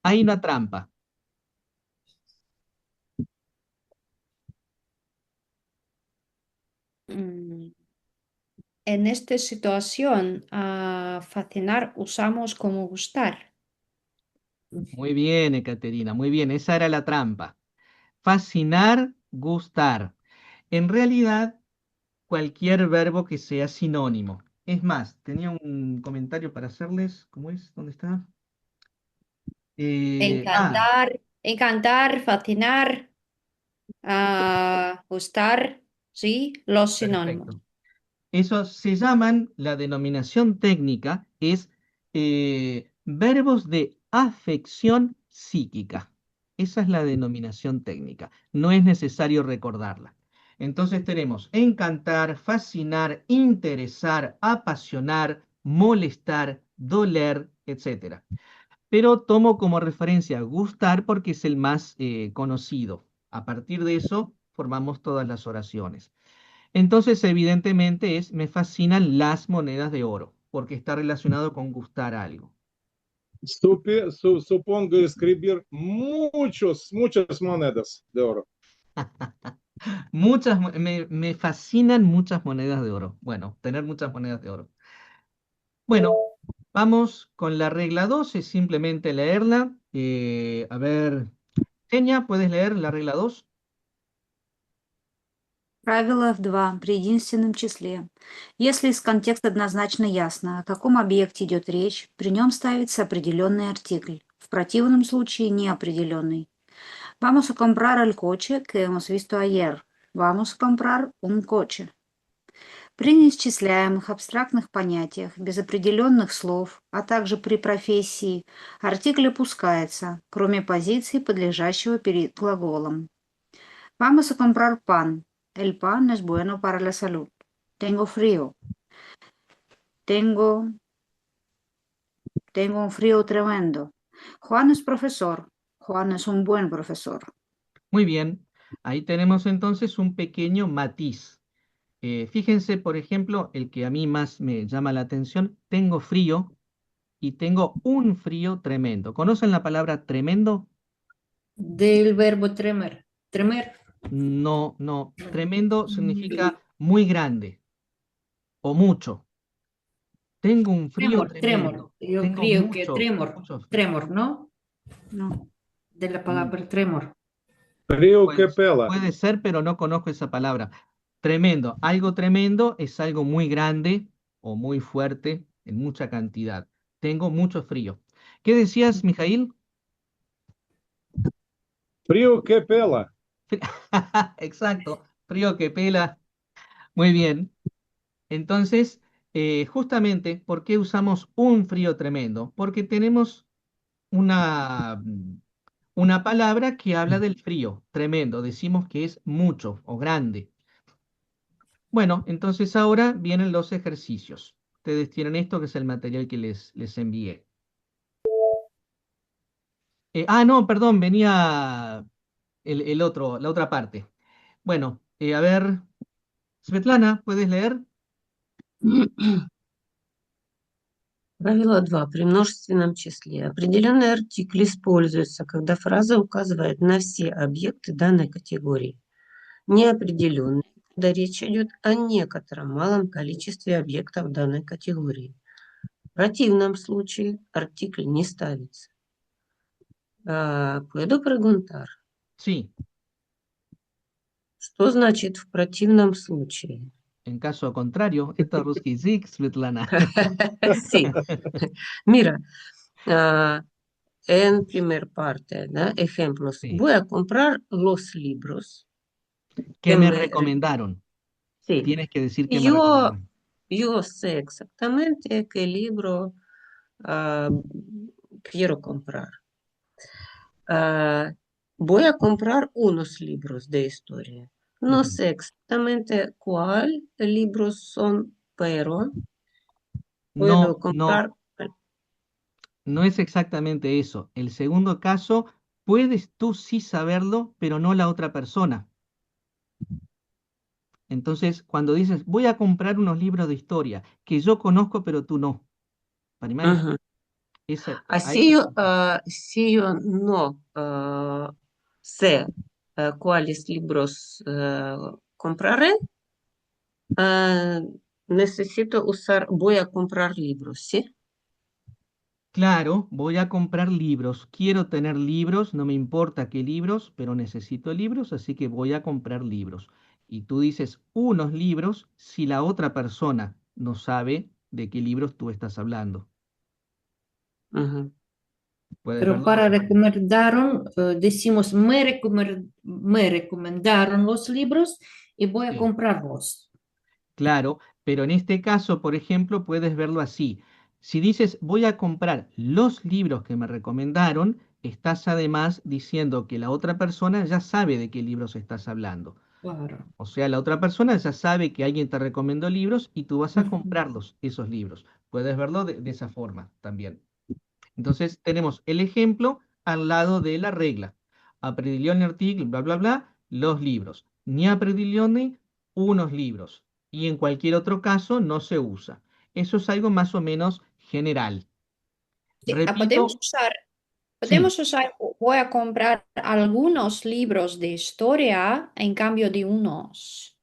Hay una trampa.
Mm, En esta situación, fascinar usamos como gustar.
Muy bien, Ekaterina, muy bien, esa era la trampa. Fascinar, gustar. En realidad, cualquier verbo que sea sinónimo. Es más, tenía un comentario para hacerles. ¿Cómo es? ¿Dónde está? Eh, ah,
Encantar, encantar, fascinar, gustar, sí, los sinónimos.
perfecto. Eso se llaman, la denominación técnica es verbos de afección psíquica. Esa es la denominación técnica. No es necesario recordarla. Entonces tenemos encantar, fascinar, interesar, apasionar, molestar, doler, etcétera. Pero tomo como referencia gustar porque es el más conocido. A partir de eso formamos todas las oraciones. Entonces, evidentemente me fascinan las monedas de oro, porque está relacionado con gustar algo.
Supongo escribir muchas monedas de oro.
Me fascinan muchas monedas de oro. Bueno, tener muchas monedas de oro. Bueno, vamos con la regla 2, es simplemente leerla. A ver, Kenia, ¿puedes leer la regla 2?
Правило 2 при единственном числе. Если из контекста однозначно ясно, о каком объекте идет речь, при нем ставится определенный артикль. В противном случае неопределенный. Vamos a comprar el coche que hemos visto ayer. Vamos a comprar un coche. При неисчисляемых абстрактных понятиях, без определенных слов, а также при профессии, артикль опускается, кроме позиции, подлежащего перед глаголом. Vamos a comprar pan. El pan es bueno para la salud. Tengo frío. Tengo un frío tremendo. Juan es profesor. Juan es un buen profesor.
Muy bien, ahí tenemos entonces un pequeño matiz. Fíjense, por ejemplo, el que a mí más me llama la atención, tengo frío y tengo un frío tremendo. ¿Conocen la palabra tremendo?
Del verbo tremer. Tremer.
No, no. Tremendo significa muy grande o mucho. Tengo un frío
Tremor.
tremendo.
Yo
Tengo
creo que
mucho,
tremor.
mucho frío.
Tremor, ¿no?
No.
De la
Mm,
palabra tremor.
Frío que
Pues,
pela.
puede ser, pero no conozco esa palabra. Tremendo. Algo tremendo es algo muy grande o muy fuerte en mucha cantidad. Tengo mucho frío. ¿Qué decías, Mijail?
Frío que pela.
Exacto. Frío que pela. Muy bien. Entonces, justamente, ¿por qué usamos un frío tremendo? Porque tenemos una palabra que habla del frío tremendo. Decimos que es mucho o grande. Bueno, entonces ahora vienen los ejercicios. Ustedes tienen esto que es el material que les envié. No, perdón, venía la otra parte. Bueno, a ver, Svetlana, ¿puedes leer?
Правило 2. При множественном числе определенный артикль используется, когда фраза указывает на все объекты данной категории. Неопределенный, когда речь идет о некотором малом количестве объектов данной категории. В противном случае артикль не ставится. Puedo preguntar,
Sí,
что значит в противном случае?
en caso contrario, esto es русский язык, Svetlana.
Sí, mira, en primer parte, ¿no? Ejemplos.
Sí.
Voy a comprar los libros
¿Qué
que
me
me...
recomendaron?
Sí,
Tienes que decir qué me
yo,
recomendaron.
yo sé exactamente qué libro ah, quiero comprar. Voy a comprar unos libros de historia. No sé exactamente cuál libros son, pero puedo
No, no,
comprar.
no es exactamente eso. El segundo caso, puedes tú sí saberlo, pero no la otra persona. Entonces, cuando dices, voy a comprar unos libros de historia que yo conozco, pero tú no. Parimal,
Ujú.
a eso se refiere.
Si yo no sé cuáles libros compraré, ah, necesito usar, voy a comprar libros, ¿sí?
Claro, voy a comprar libros. Quiero tener libros, no me importa qué libros, pero necesito libros, así que voy a comprar libros. Y tú dices unos libros si la otra persona no sabe de qué libros tú estás hablando.
Ujú.
Puedes
Pero
verlo de
para
esa forma.
recomendaron, decimos, me recomendaron los libros y voy a
Sí.
comprarlos.
Claro, pero en este caso, por ejemplo, puedes verlo así. Si dices voy a comprar los libros que me recomendaron, estás además diciendo que la otra persona ya sabe de qué libros estás hablando.
Claro.
O sea, la otra persona ya sabe que alguien te recomendó libros y tú vas a
Ujú.
comprarlos, esos libros. Puedes verlo de esa forma también. Entonces tenemos el ejemplo al lado de la regla. Apredilione article, bla, bla, bla, los libros. Ni apredilione, unos libros. Y en cualquier otro caso no se usa. Eso es algo más o menos general.
Sí,
Repito, sí,
podemos usar, voy a comprar algunos libros de historia en cambio de unos.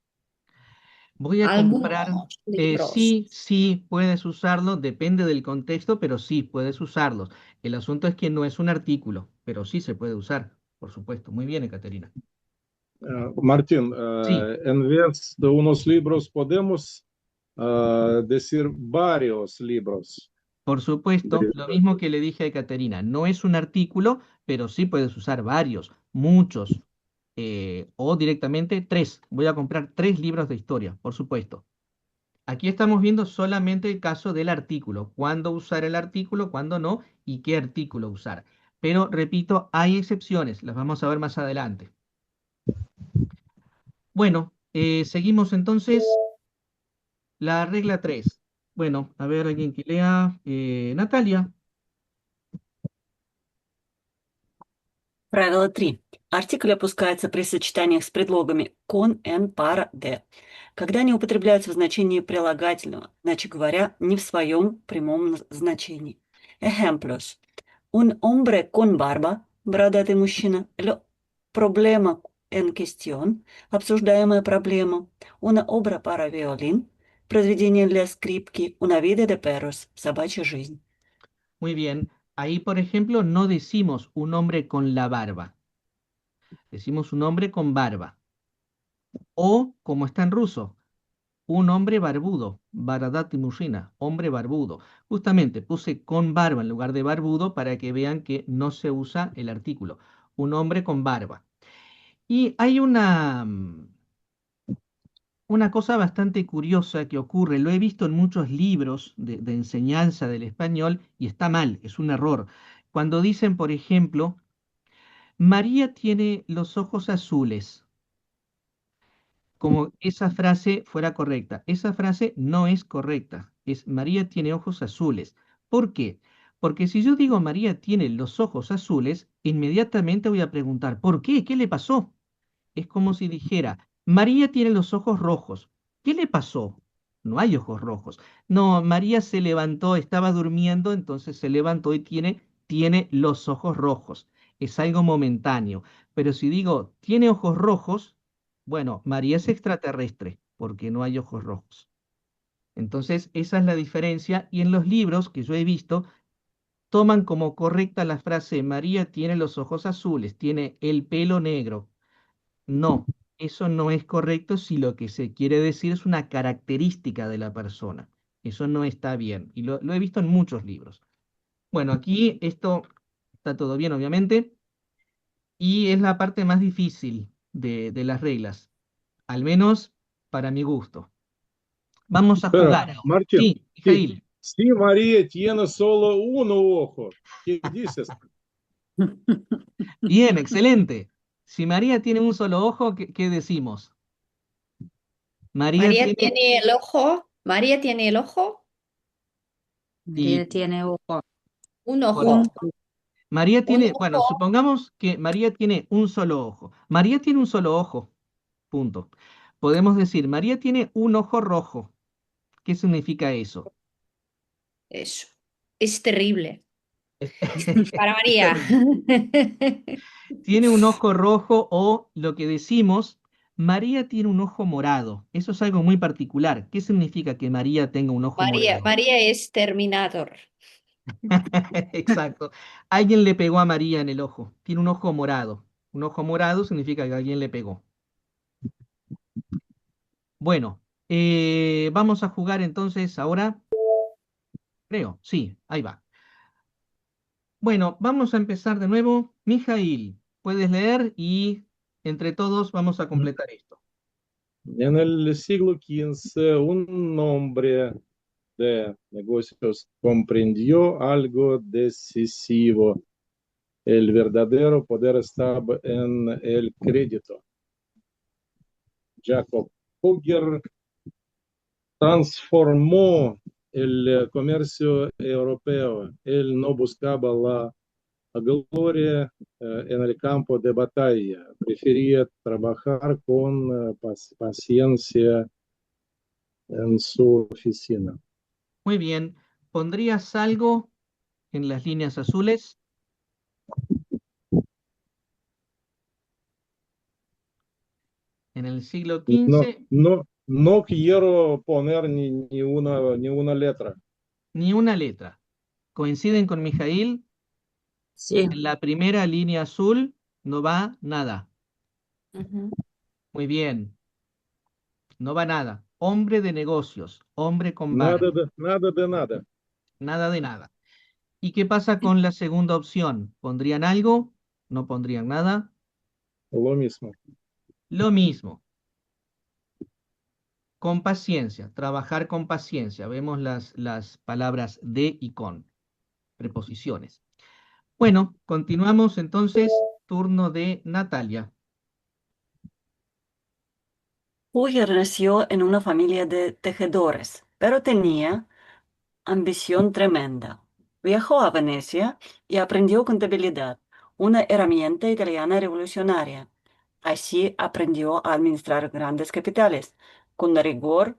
voy a comprar,
Algunos libros.
sí, sí, puedes usarlo, depende del contexto, pero sí, puedes usarlos. El asunto es que no es un artículo, pero sí se puede usar, por supuesto. Muy bien, Ekaterina.
Martín,
Sí.
en vez de unos libros podemos decir varios libros.
Por supuesto, lo mismo que le dije a Caterina, no es un artículo, pero sí puedes usar varios, muchos, o directamente tres. Voy a comprar tres libros de historia, por supuesto. Aquí estamos viendo solamente el caso del artículo, cuándo usar el artículo, cuándo no, y qué artículo usar. Pero repito, hay excepciones, las vamos a ver más adelante. Bueno, seguimos entonces la regla 3. Bueno, a ver, alguien que lea. Natalia.
Правило 3. Артикль опускается при сочетаниях с предлогами con, en, para, de, когда они употребляются в значении прилагательного, иначе говоря, не в своем прямом значении. Ejemplos. Un hombre con barba, бородатый мужчина, el problema en cuestión, обсуждаемая проблема, una obra para violín, произведение для скрипки, una vida de perros, собачья жизнь.
Muy bien. Ahí, por ejemplo, no decimos un hombre con la barba. Decimos un hombre con barba. O, como está en ruso, un hombre barbudo. Baradati mushina, hombre barbudo. Justamente puse con barba en lugar de barbudo para que vean que no se usa el artículo. Un hombre con barba. Y hay una cosa bastante curiosa que ocurre. Lo he visto en muchos libros de enseñanza del español y está mal, es un error. Cuando dicen, por ejemplo, María tiene los ojos azules, como esa frase fuera correcta. Esa frase no es correcta. Es María tiene ojos azules. ¿Por qué? Porque si yo digo María tiene los ojos azules, inmediatamente voy a preguntar, ¿por qué? ¿Qué le pasó? Es como si dijera, María tiene los ojos rojos. ¿Qué le pasó? No hay ojos rojos. No, María se levantó, estaba durmiendo, entonces se levantó y tiene los ojos rojos. Es algo momentáneo. Pero si digo, tiene ojos rojos, bueno, María es extraterrestre, porque no hay ojos rojos. Entonces, esa es la diferencia. Y en los libros que yo he visto, toman como correcta la frase, María tiene los ojos azules, tiene el pelo negro. No, eso no es correcto si lo que se quiere decir es una característica de la persona. Eso no está bien. Y lo he visto en muchos libros. Bueno, aquí esto está todo bien, obviamente. Y es la parte más difícil de las reglas. Al menos para mi gusto. Vamos a
Pero,
jugar ahora.
Martín,
Sí,
si,
Mijail.
si María tiene solo un ojo, ¿qué dices?
Bien, excelente. Si María tiene un solo ojo, ¿qué decimos? María tiene,
tiene el ojo. María tiene el ojo.
María
y
tiene ojo.
Un
por-
ojo.
María
Un
tiene, bueno,
ojo.
supongamos que María tiene un solo ojo. María tiene un solo ojo, punto. Podemos decir, María tiene un ojo rojo. ¿Qué significa eso?
Eso. Es terrible.
Es,
Para
es
María.
terrible. Tiene un ojo rojo o lo que decimos, María tiene un ojo morado. Eso es algo muy particular. ¿Qué significa que María tenga un ojo morado?
María es Terminator.
Exacto. Alguien le pegó a María en el ojo. Tiene un ojo morado. Un ojo morado significa que alguien le pegó. Bueno, vamos a jugar entonces ahora. Creo, sí, ahí va. Bueno, vamos a empezar de nuevo. Mijail, puedes leer y entre todos vamos a completar esto.
En el siglo XV, un hombre de negocios comprendió algo decisivo. El verdadero poder estaba en el crédito. Jacob Fugger transformó el comercio europeo. Él no buscaba la gloria en el campo de batalla. Prefería trabajar con paciencia en su oficina.
Muy bien. ¿Pondrías algo en las líneas azules? En el siglo
No,
XV,
no quiero poner ni una letra.
ni una letra. ¿Coinciden con Mijail?
Sí.
En la primera línea azul no va nada.
Ujú.
Muy bien, no va nada. Hombre de negocios, hombre con
Nada
barba,
de nada. De nada.
nada de nada. ¿Y qué pasa con la segunda opción? ¿Pondrían algo? ¿No pondrían nada?
Lo mismo.
Lo mismo, con paciencia, trabajar con paciencia. Vemos las palabras de y con, preposiciones. Bueno, continuamos entonces. Turno de Natalia.
Puyer nació en una familia de tejedores, pero tenía ambición tremenda. Viajó a Venecia y aprendió contabilidad, una herramienta italiana revolucionaria. Así aprendió a administrar grandes capitales, con rigor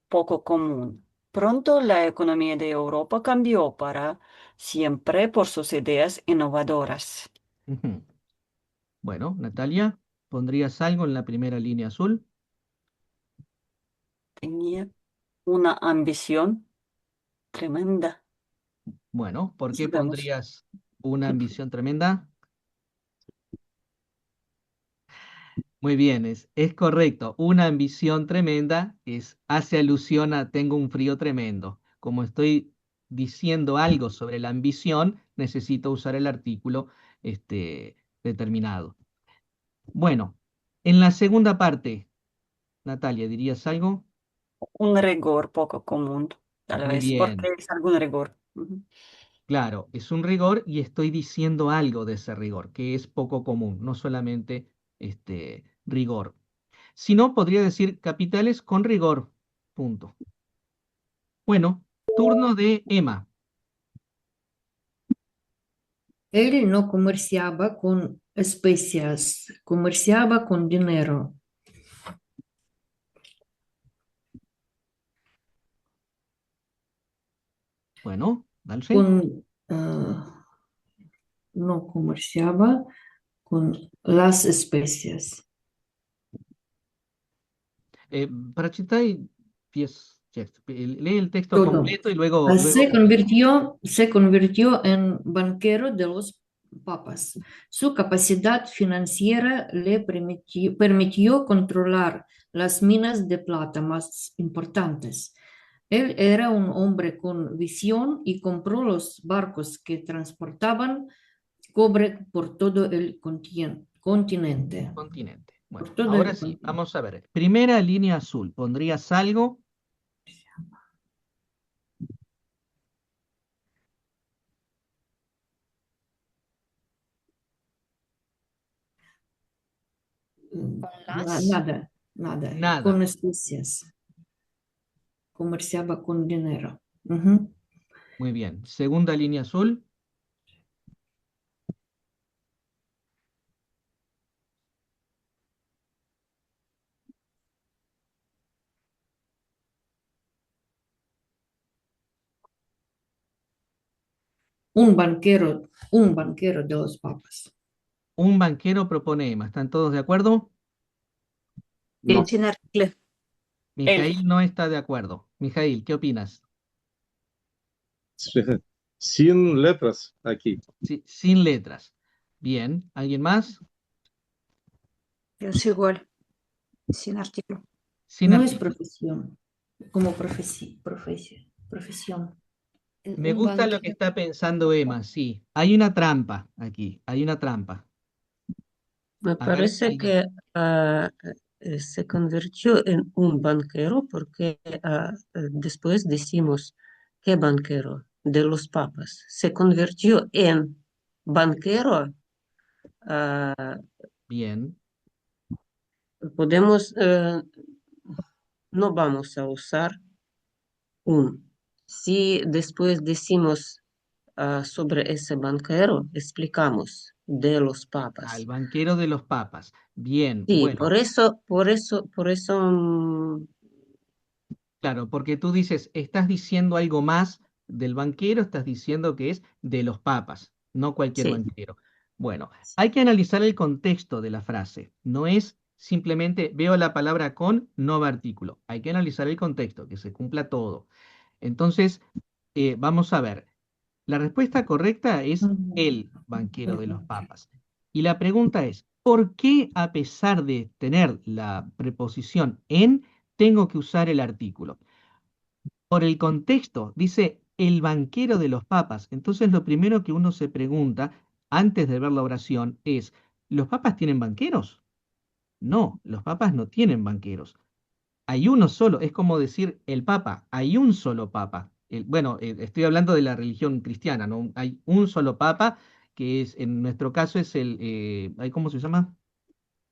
poco común. Pronto la economía de Europa cambió para siempre por sus ideas innovadoras.
Ujú. Bueno, Natalia, ¿pondrías algo en la primera línea azul?
Tenía una ambición tremenda.
Bueno, ¿por qué
Sigamos.
pondrías una ambición tremenda? Muy bien, es correcto. Una ambición tremenda hace alusión a tengo un frío tremendo. Como estoy diciendo algo sobre la ambición, necesito usar el artículo determinado. Bueno, en la segunda parte, Natalia, ¿dirías algo?
Un rigor poco común, tal
Muy
vez, porque
bien,
es algún rigor. Ujú.
claro, es un rigor y estoy diciendo algo de ese rigor, que es poco común, no solamente rigor. Si no, podría decir capitales con rigor. Punto. Bueno, turno de Emma.
Él no comerciaba con especias, comerciaba con dinero.
Bueno, Dalce.
Con, no comerciaba con las especias.
Прочитай весь текст. Lee el texto
Todo.
completo y luego
Se convirtió en banquero de los papas. Su capacidad financiera le permitió controlar las minas de plata más importantes. Él era un hombre con visión y compró los barcos que transportaban cobre por todo el continente.
continente.
Por
Bueno,
todo
ahora
el
sí,
continente.
vamos a ver. Primera línea azul. ¿Pondrías algo?
Con las.
Nada. Nada,
Nada.
con especias. Comerciaba con dinero. Ujú.
Muy bien. Segunda línea azul.
Un banquero de los papas.
Un banquero propone Emma. ¿Están todos de acuerdo?
Sí.
Sin artículo.
Él.
Mijail no está de acuerdo. Mijail, ¿qué opinas?
Sin letras aquí.
Sí, sin letras. Bien. ¿Alguien más?
Yo soy igual. Sin artículo.
Sin
No es
artículo.
profesión, como profesión.
Me
Un
gusta lo que
banquero.
está pensando Emma. Sí, hay una trampa aquí. Hay una trampa.
Me
A ver,
parece que se convirtió en un banquero porque después decimos, ¿qué banquero? De los papas. Se convirtió en banquero. ah,
bien.
podemos, no vamos a usar un. Si después decimos sobre ese banquero, explicamos de los
Al
papas.
banquero de los papas. Bien,
Sí,
bueno,
por eso,
claro, porque tú dices, estás diciendo algo más del banquero, estás diciendo que es de los papas, no cualquier
sí,
banquero. Bueno, hay que analizar el contexto de la frase. No es simplemente veo la palabra con, no va artículo. Hay que analizar el contexto, que se cumpla todo. Entonces, vamos a ver. La respuesta correcta es el banquero de los papas. Y la pregunta es, ¿por qué a pesar de tener la preposición en, tengo que usar el artículo? Por el contexto, dice el banquero de los papas. Entonces lo primero que uno se pregunta antes de ver la oración es, ¿los papas tienen banqueros? No, los papas no tienen banqueros. Hay uno solo, es como decir el Papa, hay un solo Papa. Bueno, estoy hablando de la religión cristiana, ¿no? Hay un solo Papa, que es, en nuestro caso es ¿cómo se llama?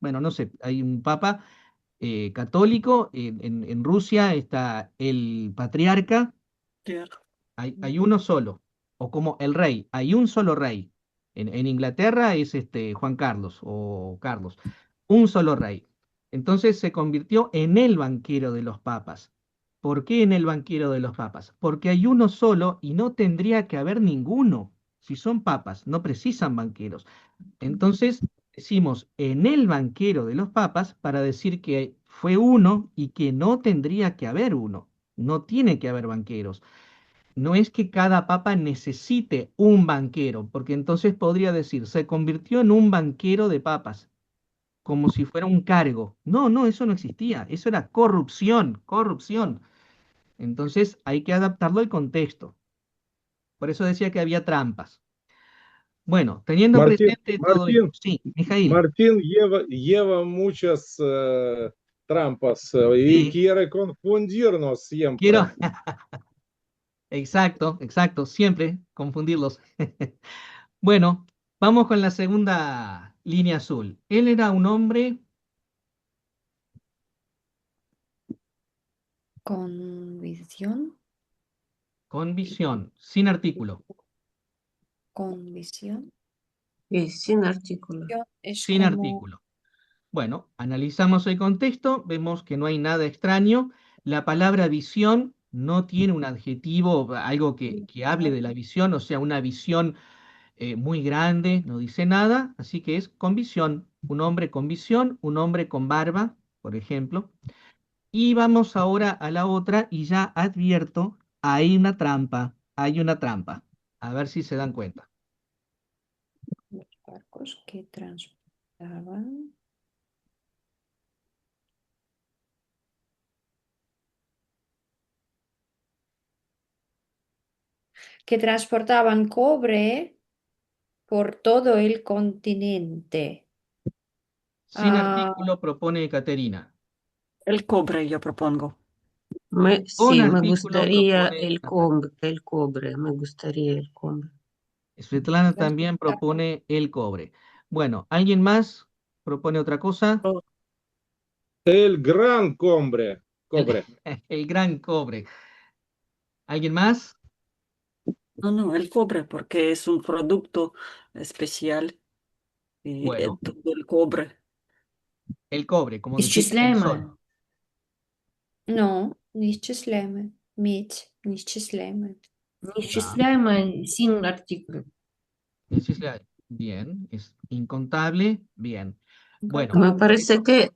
Bueno, no sé, hay un Papa católico, en Rusia está el patriarca, hay uno solo, o como el rey, hay un solo rey. En Inglaterra es Juan Carlos o Carlos, un solo rey. Entonces se convirtió en el banquero de los papas. ¿Por qué en el banquero de los papas? Porque hay uno solo y no tendría que haber ninguno. Si son papas, no precisan banqueros. Entonces decimos en el banquero de los papas para decir que fue uno y que no tendría que haber uno. No tiene que haber banqueros. No es que cada papa necesite un banquero, porque entonces podría decir, se convirtió en un banquero de papas, como si fuera un cargo. No, no, eso no existía, eso era corrupción, corrupción. Entonces hay que adaptarlo al contexto. Por eso decía que había trampas. Bueno, teniendo
Martín,
presente todo esto,
Martín,
sí, Mijail,
Martín lleva muchas trampas y
sí,
quiere confundirnos
quiero,
siempre.
exacto, exacto, siempre confundirlos. Bueno, vamos con la segunda línea azul. Él era un hombre
Con visión.
con visión, sin artículo,
Con visión.
y sin artículo.
Es
sin
como
artículo. Bueno, analizamos el contexto, vemos que no hay nada extraño. La palabra visión no tiene un adjetivo, algo que hable de la visión, o sea, una visión muy grande, no dice nada, así que es con visión. Un hombre con visión, un hombre con barba, por ejemplo. Y vamos ahora a la otra y ya advierto, hay una trampa, hay una trampa. A ver si se dan cuenta.
los barcos que transportaban. Que transportaban cobre por todo el continente.
Sin
Ah,
artículo propone Caterina.
El cobre, yo propongo.
Con
Sí, me
artículo
gustaría
propone
el cobre, me gustaría el cobre.
Svetlana también
transportar
propone el cobre. Bueno, ¿alguien más propone otra cosa?
Oh,
El gran cobre. Cobre.
El gran cobre. ¿Alguien más?
No, el cobre, porque es un producto especial y
Bueno,
todo el cobre.
el cobre, como decir el sol.
Исчисляемое.
No, неисчисляемое. Медь, неисчисляемое.
Ya.
Неисчисляемое sin artículo.
Bien, es incontable. Bien. Bueno,
Me
Incontable.
parece que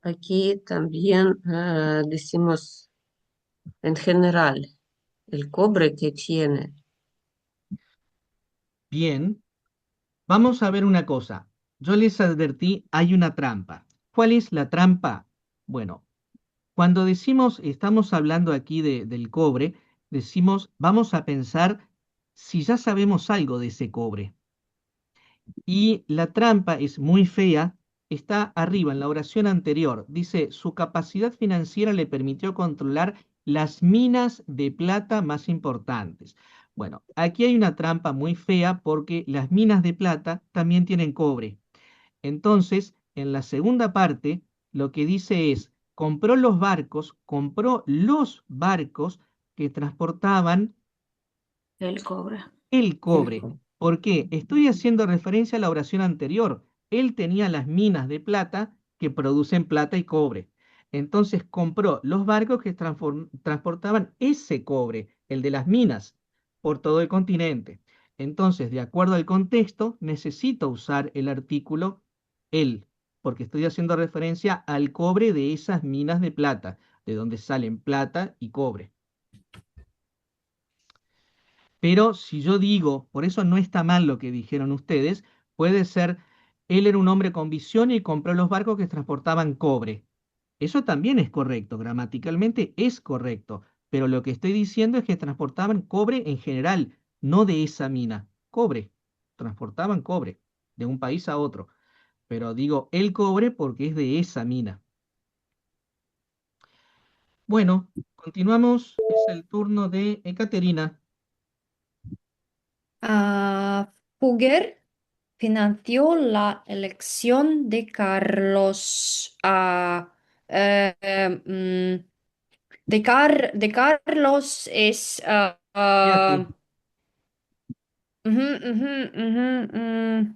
aquí también decimos en general el cobre que tiene.
bien. Vamos a ver una cosa. Yo les advertí, hay una trampa. ¿Cuál es la trampa? Bueno, cuando decimos, estamos hablando aquí del cobre, decimos, vamos a pensar si ya sabemos algo de ese cobre. Y la trampa es muy fea, está arriba en la oración anterior. Dice, su capacidad financiera le permitió controlar las minas de plata más importantes. Bueno, aquí hay una trampa muy fea porque las minas de plata también tienen cobre. Entonces, en la segunda parte, lo que dice es, compró los barcos que transportaban
El cobre.
el cobre. ¿Por qué? Estoy haciendo referencia a la oración anterior. Él tenía las minas de plata que producen plata y cobre. Entonces compró los barcos que transportaban ese cobre, el de las minas, por todo el continente. Entonces, de acuerdo al contexto, necesito usar el artículo él, porque estoy haciendo referencia al cobre de esas minas de plata, de donde salen plata y cobre. Pero si yo digo, por eso no está mal lo que dijeron ustedes, puede ser, él era un hombre con visión y compró los barcos que transportaban cobre. Eso también es correcto, gramaticalmente es correcto, pero lo que estoy diciendo es que transportaban cobre en general, no de esa mina. Cobre, transportaban cobre de un país a otro, pero digo el cobre porque es de esa mina. Bueno, continuamos, es el turno de Ekaterina.
Fugger financió la elección de Carlos. De Carlos es
Fíjate,
ujú, ujú, ujú,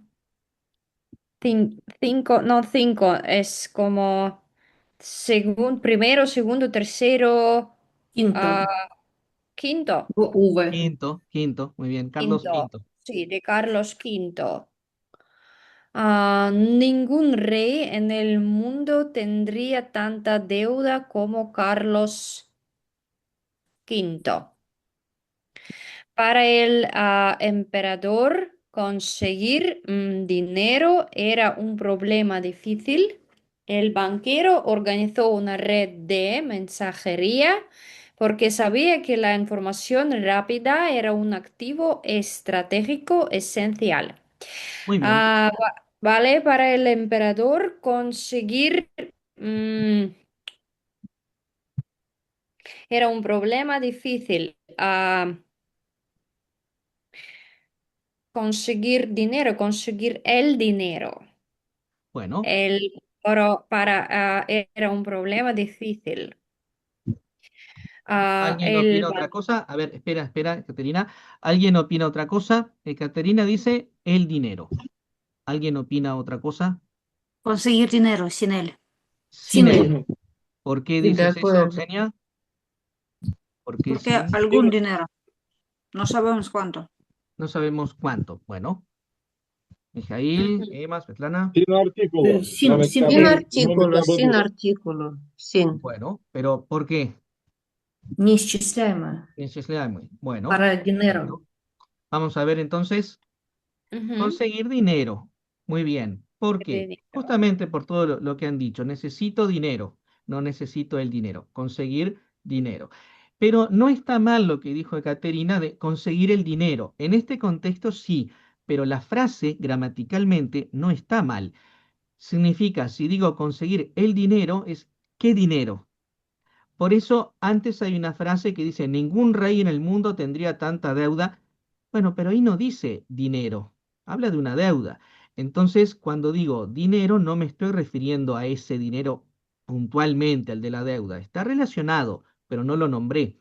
cinco, no cinco, es como primero, segundo, tercero,
Quinto.
ah, quinto,
V.
quinto, muy bien, Carlos
quinto,
Quinto.
sí, de Carlos quinto. Ningún rey en el mundo tendría tanta deuda como Carlos quinto. Para el emperador, conseguir dinero era un problema difícil. El banquero organizó una red de mensajería porque sabía que la información rápida era un activo estratégico esencial.
Muy bien.
Vale, para el emperador conseguir mm, era un problema difícil. Conseguir dinero, conseguir el dinero.
Bueno,
El oro era un problema difícil.
¿alguien
El
opina otra cosa? A ver, espera, Caterina. ¿Alguien opina otra cosa? Caterina dice el dinero. ¿Alguien opina otra cosa?
Conseguir dinero sin él.
Sin
Sin
él.
él.
¿Por qué
Sí, de
dices eso,
acuerdo.
Xenia? Porque
Porque
sin,
algún dinero. No sabemos cuánto.
no sabemos cuánto. Bueno, Mijail, Emma, Svetlana.
Sin artículo. No me
Sin
Sin
cabe,
él.
no me
artículo,
cabe
sin
duda.
artículo, sin.
Bueno, pero ¿por qué?
Неисчисляемое.
Muy bueno,
Para dinero.
perfecto. Vamos a ver entonces.
Ujú,
Conseguir dinero. Muy bien. ¿Por
el
qué?
dinero.
Justamente por todo lo que han dicho. Necesito dinero. No necesito el dinero. Conseguir dinero. Pero no está mal lo que dijo Caterina de conseguir el dinero. En este contexto sí, pero la frase gramaticalmente no está mal. Significa, si digo conseguir el dinero, es ¿qué dinero? Por eso antes hay una frase que dice, ningún rey en el mundo tendría tanta deuda. Bueno, pero ahí no dice dinero, habla de una deuda. Entonces, cuando digo dinero, no me estoy refiriendo a ese dinero puntualmente, al de la deuda. Está relacionado, pero no lo nombré.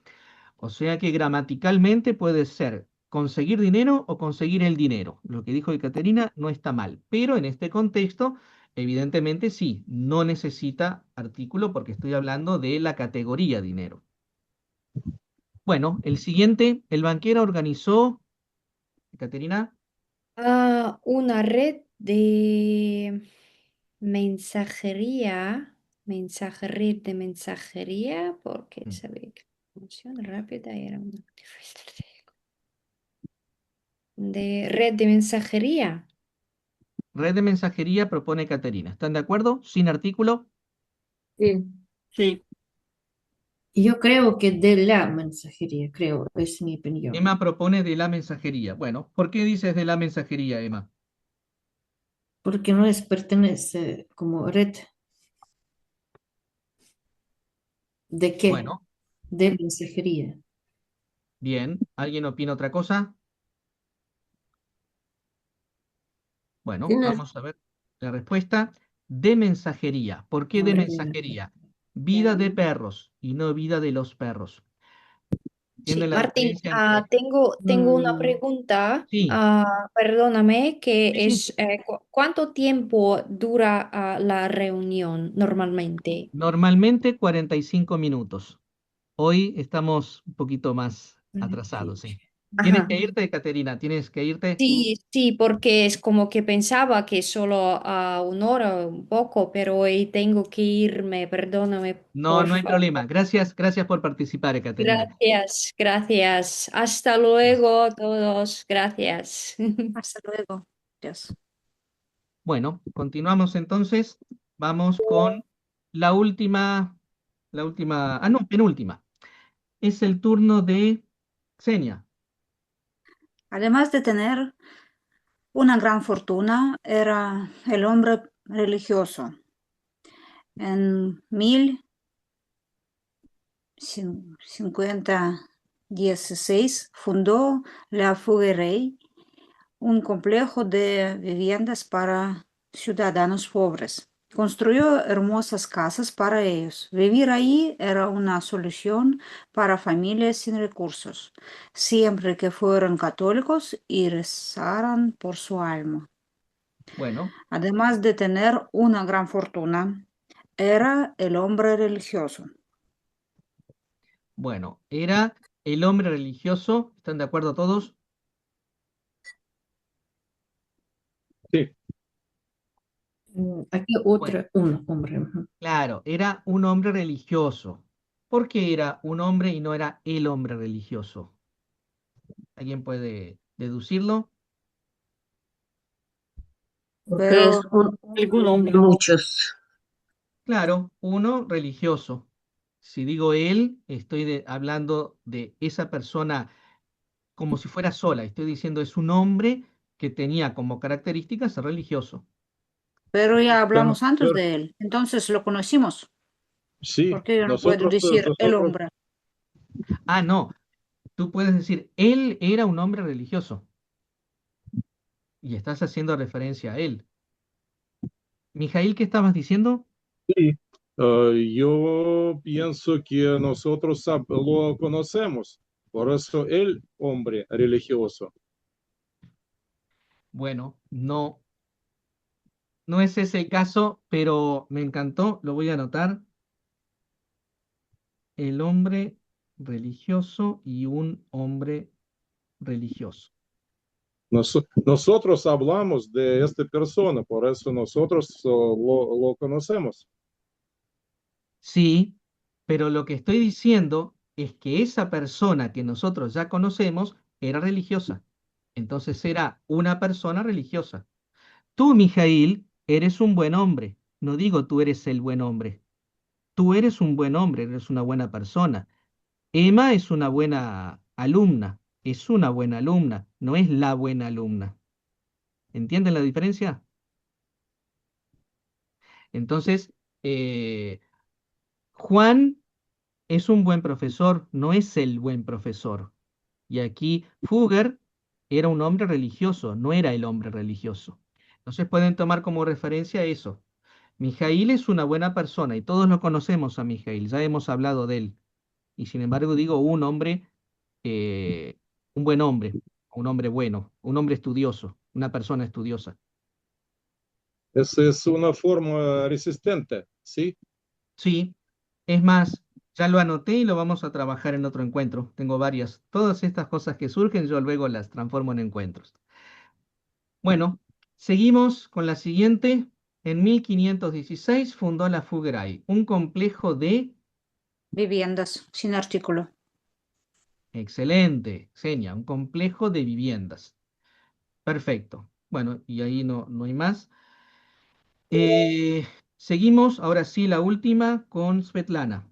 O sea que gramaticalmente puede ser conseguir dinero o conseguir el dinero. Lo que dijo Caterina no está mal, pero en este contexto, evidentemente sí, no necesita artículo porque estoy hablando de la categoría dinero. Bueno, el siguiente, el banquero organizó, Caterina,
Una red de mensajería, red de mensajería, porque
mm,
sabía que la función rápida era una de red de mensajería.
red de mensajería propone Caterina. ¿Están de acuerdo? Sin artículo.
Sí.
Sí,
Yo creo que de la mensajería, creo, es mi opinión.
Emma propone de la mensajería. Bueno, ¿por qué dices de la mensajería, Emma?
Porque no es pertenece como red. ¿De qué?
Bueno,
De mensajería.
bien. ¿Alguien opina otra cosa? Bueno,
Tienes,
vamos a ver la respuesta. De mensajería. ¿Por qué de
Red de mensajería.
mensajería? Vida de perros y no vida de los perros.
Sí,
¿Entienden la
Martín,
diferencia entre...
tengo una
Mm,
pregunta.
Sí,
Perdóname,
sí,
que
sí.
es ¿cuánto tiempo dura la reunión normalmente?
Normalmente 45 minutos. Hoy estamos un poquito más atrasados, sí. Tienes
Ajá.
que irte, Caterina, tienes que irte.
Sí, sí, porque es como que pensaba que solo a una hora, un poco, pero hoy tengo que irme, perdóname,
No,
por
no hay
favor.
problema. Gracias, gracias por participar, Caterina.
Gracias, gracias. Hasta luego, todos. Gracias.
Hasta luego. Adiós.
Bueno, continuamos entonces. Vamos con la última, no, penúltima. Es el turno de Xenia.
Además de tener una gran fortuna, era el hombre religioso. En 1516 fundó la Fougueray, un complejo de viviendas para ciudadanos pobres. Construyó hermosas casas para ellos. Vivir ahí era una solución para familias sin recursos, siempre que fueran católicos y rezaran por su alma.
Bueno,
Además de tener una gran fortuna, era el hombre religioso.
bueno, era el hombre religioso. ¿Están de acuerdo todos?
sí,
Aquí
Bueno,
otro, un hombre. Ujú.
claro, era un hombre religioso. ¿Por qué era un hombre y no era el hombre religioso? ¿Alguien puede deducirlo?
porque es
Pero
algún
de
hombre.
muchos.
Claro, uno religioso. Si digo él, estoy hablando de esa persona como si fuera sola. Estoy diciendo es un hombre que tenía como característica ser religioso.
Pero ya
Pueden
hablamos antes
ser,
de él, entonces lo conocimos,
sí,
porque yo no puedo
nosotros,
decir el
nosotros,
hombre.
Ah, no, tú puedes decir, él era un hombre religioso y estás haciendo referencia a él. Mijail, ¿qué estabas diciendo?
sí. Yo pienso que nosotros lo conocemos, por eso el hombre religioso.
Bueno, no, no es ese el caso, pero me encantó, lo voy a anotar. El hombre religioso y un hombre religioso.
Nosotros hablamos de esta persona, por eso nosotros lo conocemos.
Sí, pero lo que estoy diciendo es que esa persona que nosotros ya conocemos era religiosa. Entonces era una persona religiosa. Tú, Mijail, eres un buen hombre. No digo tú eres el buen hombre. Tú eres un buen hombre, eres una buena persona. Emma es una buena alumna. Es una buena alumna, no es la buena alumna. ¿Entienden la diferencia? Entonces, eh, Juan es un buen profesor, no es el buen profesor. Y aquí Fugger era un hombre religioso, no era el hombre religioso. Entonces pueden tomar como referencia eso. Mijail es una buena persona y todos lo conocemos a Mijail, ya hemos hablado de él. Y sin embargo digo un hombre, eh, un buen hombre, un hombre bueno, un hombre estudioso, una persona estudiosa.
Esa es una forma resistente, ¿sí?
Sí, es más, ya lo anoté y lo vamos a trabajar en otro encuentro. Tengo varias. Todas estas cosas que surgen yo luego las transformo en encuentros. Bueno, seguimos con la siguiente. En 1516 fundó la Fuggeray, un complejo de...
Viviendas, sin artículo.
Excelente, Xenia, un complejo de viviendas. Perfecto. Bueno, y ahí no hay más. Eh, Seguimos, ahora sí, la última con Svetlana.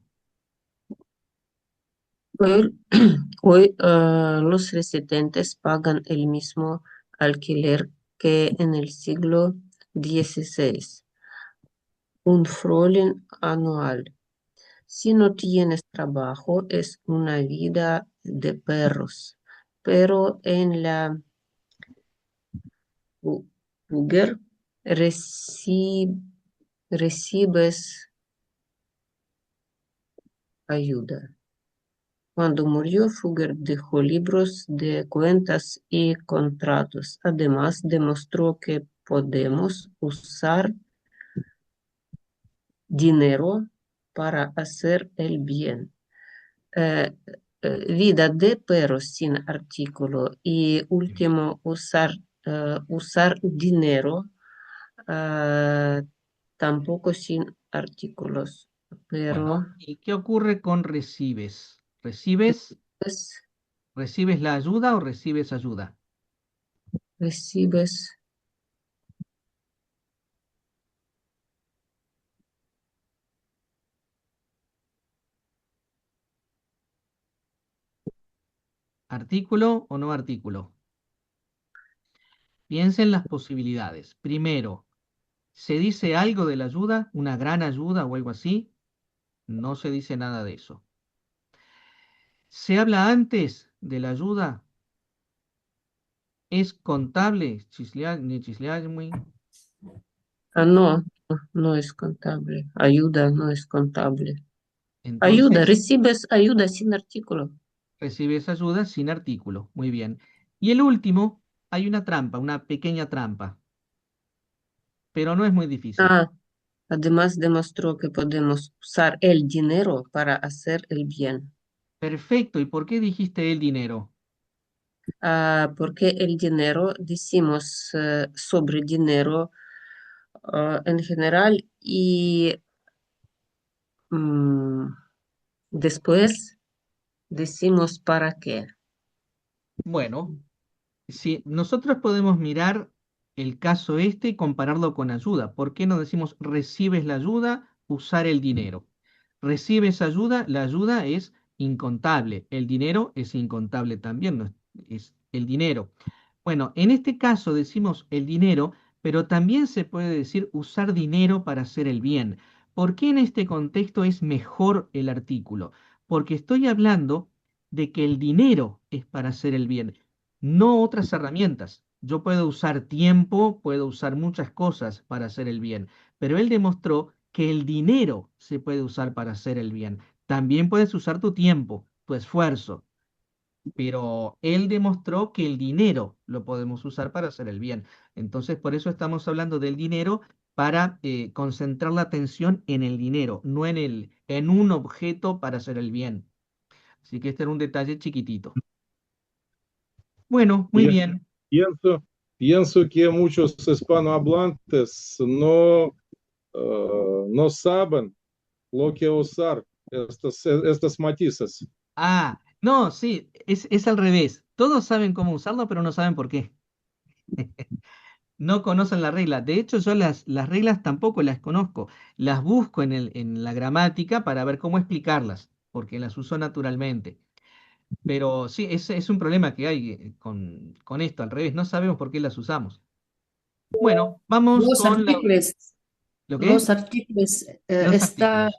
Hoy, hoy, los residentes pagan el mismo alquiler que en el siglo XVI, un Frolin anual. Si no tienes trabajo, es una vida de perros, pero en la Fugger recibes ayuda. Cuando murió, Fugger dejó libros de cuentas y contratos. Además, demostró que podemos usar dinero para hacer el bien. Eh, Vida de perros sin artículo y último, usar dinero, eh, tampoco sin artículos, pero
Bueno, ¿y qué ocurre con recibes? ¿Recibes?
es-
¿Recibes la ayuda o recibes ayuda?
recibes.
¿Artículo o no artículo? Piensa en las posibilidades. Primero, ¿se dice algo de la ayuda? ¿Una gran ayuda o algo así? No se dice nada de eso. ¿Se habla antes de la ayuda? ¿Es contable? Muy.
No, no es contable. Ayuda no es contable. Ayuda,
Entonces,
recibes ayuda sin artículo.
recibes ayuda sin artículo. Muy bien. Y el último, hay una trampa, una pequeña trampa, pero no es muy difícil.
Ah, además demostró que podemos usar el dinero para hacer el bien.
Perfecto. ¿Y por qué dijiste el dinero?
Porque el dinero, decimos sobre dinero en general y mm, después decimos para qué.
Bueno, si nosotros podemos mirar el caso este y compararlo con ayuda, ¿por qué no decimos recibes la ayuda, usar el dinero? Recibes ayuda, la ayuda es incontable, el dinero es incontable también, no es el dinero. Bueno, en este caso decimos el dinero, pero también se puede decir usar dinero para hacer el bien. ¿Por qué en este contexto es mejor el artículo? Porque estoy hablando de que el dinero es para hacer el bien, no otras herramientas. Yo puedo usar tiempo, puedo usar muchas cosas para hacer el bien, pero él demostró que el dinero se puede usar para hacer el bien. También puedes usar tu tiempo, tu esfuerzo, pero él demostró que el dinero lo podemos usar para hacer el bien. Entonces, por eso estamos hablando del dinero para concentrar la atención en el dinero, no en un objeto para hacer el bien. Así que este era un detalle chiquitito. Bueno, muy
Y
bien.
pienso que muchos hispanohablantes no saben lo que usar estas matices.
Ah, no, sí, es al revés. Todos saben cómo usarlo, pero no saben por qué. No conocen la regla. De hecho, yo las reglas tampoco las conozco. Las busco en la gramática para ver cómo explicarlas, porque las uso naturalmente. Pero sí, es un problema que hay con esto, al revés. No sabemos por qué las usamos. Bueno, vamos
Los
con
artículos,
¿lo qué?
los artículos
Los artículos.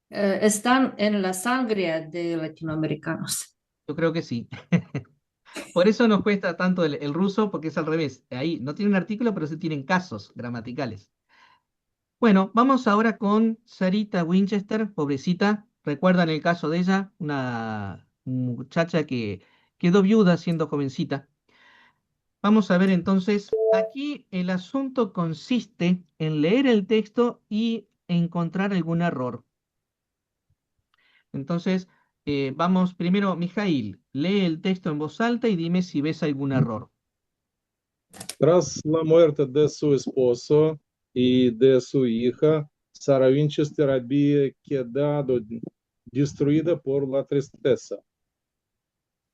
están en la sangre de latinoamericanos.
Yo creo que sí. Por eso nos cuesta tanto el ruso, porque es al revés. Ahí no tienen artículo, pero sí tienen casos gramaticales. Bueno, vamos ahora con Sarita Winchester, pobrecita. ¿Recuerdan el caso de ella? Una muchacha que quedó viuda siendo jovencita. Vamos a ver entonces, aquí el asunto consiste en leer el texto y encontrar algún error. Entonces, vamos primero, Mijail, lee el texto en voz alta y dime si ves algún error.
Tras la muerte de su esposo y de su hija, Sarah Winchester había quedado destruida por la tristeza.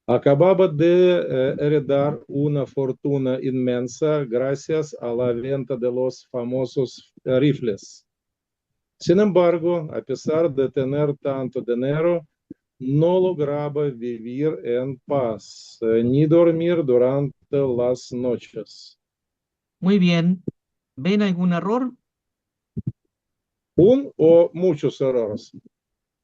Acababa de heredar una fortuna inmensa gracias a la venta de los famosos rifles. Sin embargo, a pesar de tener tanto dinero, no lograba vivir en paz ni dormir durante las noches.
Muy bien. ¿Ven algún error?
Un o muchos errores.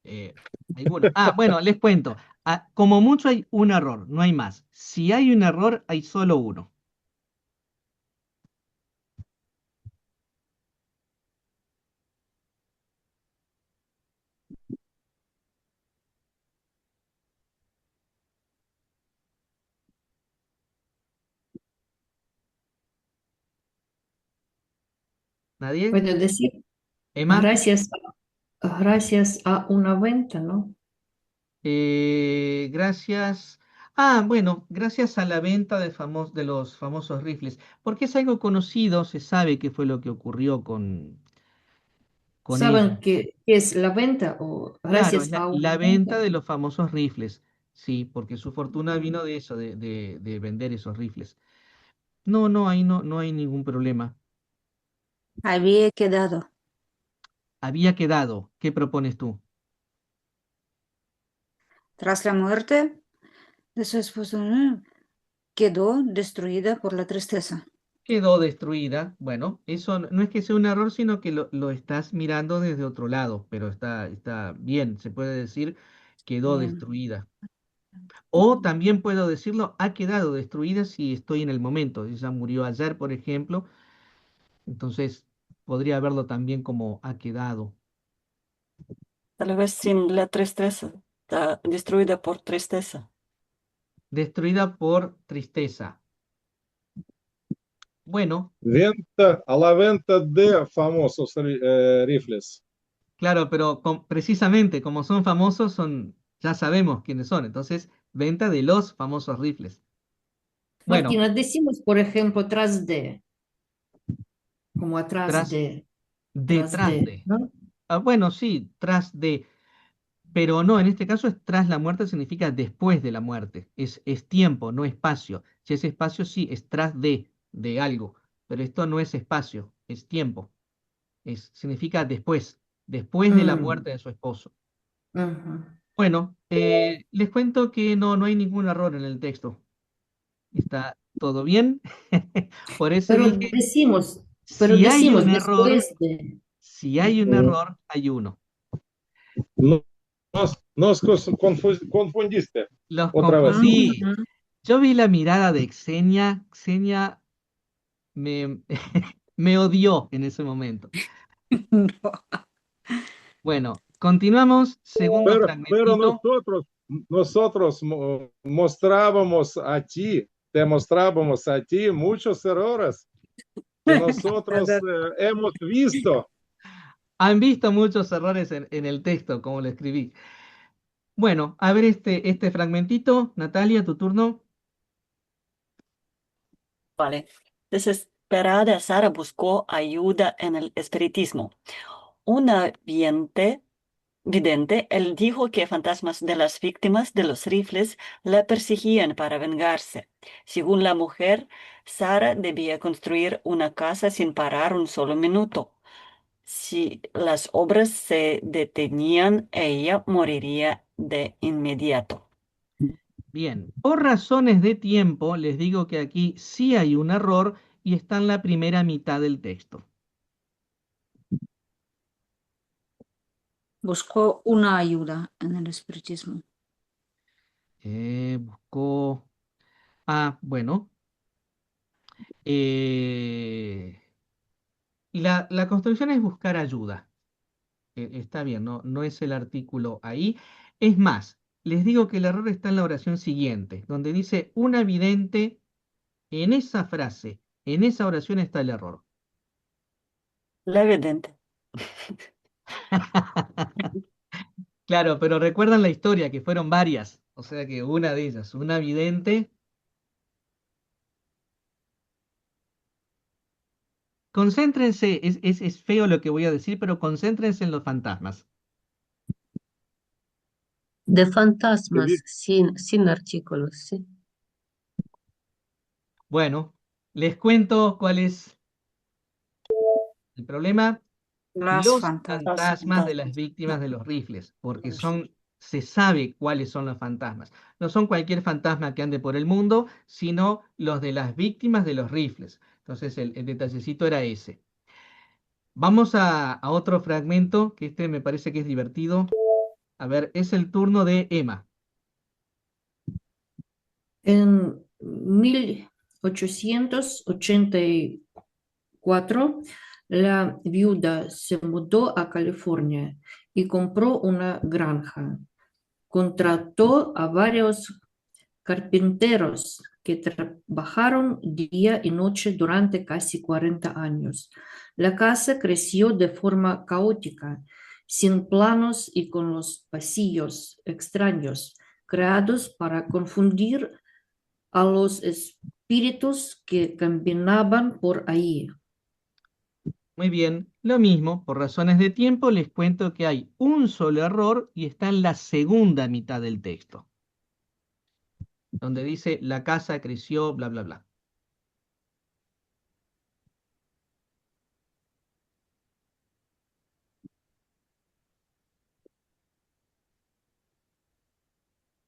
Eh, ¿Alguno? Ah, bueno, les cuento. Ah, como mucho hay un error, no hay más. Si hay un error, hay solo uno. ¿Nadie?
Puedo decir,
¿Emma?
gracias a una venta, ¿no?
Gracias. Ah, bueno, gracias a la venta de los famosos rifles. Porque es algo conocido, se sabe qué fue lo que ocurrió con
¿Saben
ella.
qué es la venta o
Claro, es
gracias a una
la
venta?
venta de los famosos rifles. Sí, porque su fortuna vino de eso, de vender esos rifles. No, no, ahí no, no hay ningún problema.
Había quedado.
Había quedado. ¿Qué propones tú?
Tras la muerte de su esposo, quedó destruida por la tristeza.
Quedó destruida. Bueno, eso no es que sea un error, sino que lo estás mirando desde otro lado, pero está bien, se puede decir quedó
Bien.
destruida. O también puedo decirlo, ha quedado destruida si estoy en el momento. Ella murió ayer, por ejemplo, entonces podría verlo también como ha quedado.
Tal vez sin la tristeza, está destruida por tristeza.
Destruida por tristeza. Bueno,
A la venta de famosos rifles.
claro, pero precisamente como son famosos, ya sabemos quiénes son. Entonces, venta de los famosos rifles. Bueno,
Martina, decimos, por ejemplo, tras de, como
tras,
tras
detrás
de,
de.
¿no?
Ah, bueno, sí, tras de. Pero no, en este caso es tras la muerte, significa después de la muerte. Es tiempo, no espacio. Si es espacio, sí, es tras de algo. Pero esto no es espacio, es tiempo. Significa después de la
Mm,
muerte de su esposo.
ujú.
Bueno, les cuento que no hay ningún error en el texto. Está todo bien. Por eso
Pero
dije,
decimos, pero
si hay
decimos
un error,
después de.
si hay un error, hay uno.
No- Nos confundiste otra vez.
Sí,
Ujú.
yo vi la mirada de Xenia. Xenia me, me odió en ese momento.
No.
Bueno, continuamos. Segundo
Pero
fragmentito.
nosotros mostrábamos a ti, te mostrábamos a ti muchos errores que nosotros hemos visto.
Han visto muchos errores en el texto, como lo escribí. Bueno, a ver este fragmentito. Natalia, tu turno.
Vale. Desesperada, Sara buscó ayuda en el espiritismo. Una vidente, él dijo que fantasmas de las víctimas de los rifles la perseguían para vengarse. Según la mujer, Sara debía construir una casa sin parar un solo minuto. Si las obras se detenían, ella moriría de inmediato.
Bien, por razones de tiempo, les digo que aquí sí hay un error y está en la primera mitad del texto.
Buscó una ayuda en el espiritismo.
Buscó. Bueno. eh, la construcción es buscar ayuda. Está bien, no es el artículo ahí. Es más, les digo que el error está en la oración siguiente, donde dice una vidente. En esa frase, en esa oración está el error.
La evidente.
Claro, pero recuerdan la historia, que fueron varias. O sea que una de ellas, una vidente. Concéntrense, es feo lo que voy a decir, pero concéntrense en los fantasmas.
De fantasmas
Evi-
sin artículos, ¿sí?
Bueno, les cuento cuál es el problema.
Las
Los
fantasmas.
Los
fantasmas de las
fantasmas.
víctimas de los rifles, porque se sabe cuáles son los fantasmas. No son cualquier fantasma que ande por el mundo, sino los de las víctimas de los rifles. Entonces el detallecito era ese. Vamos a otro fragmento, que este me parece que es divertido. A ver, es el turno de Emma.
En 1884, la viuda se mudó a California y compró una granja. Contrató a varios carpinteros que trabajaron día y noche durante casi 40 años. La casa creció de forma caótica, sin planos y con los pasillos extraños, creados para confundir a los espíritus que caminaban por ahí.
Muy bien, lo mismo, por razones de tiempo les cuento que hay un solo error y está en la segunda mitad del texto, donde dice la casa creció, bla, bla, bla.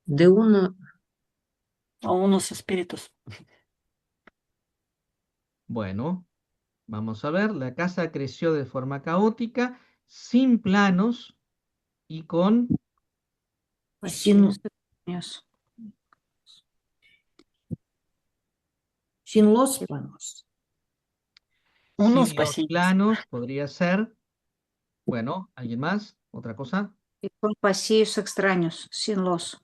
De uno,
O unos espíritus.
Bueno, vamos a ver, la casa creció de forma caótica, sin planos y con,
Pasillos
Sin,
extraños.
sin los planos.
Unos
sin los
pasillos.
planos, podría ser. Bueno, ¿alguien más? ¿Otra cosa?
Y con pasillos extraños, sin los.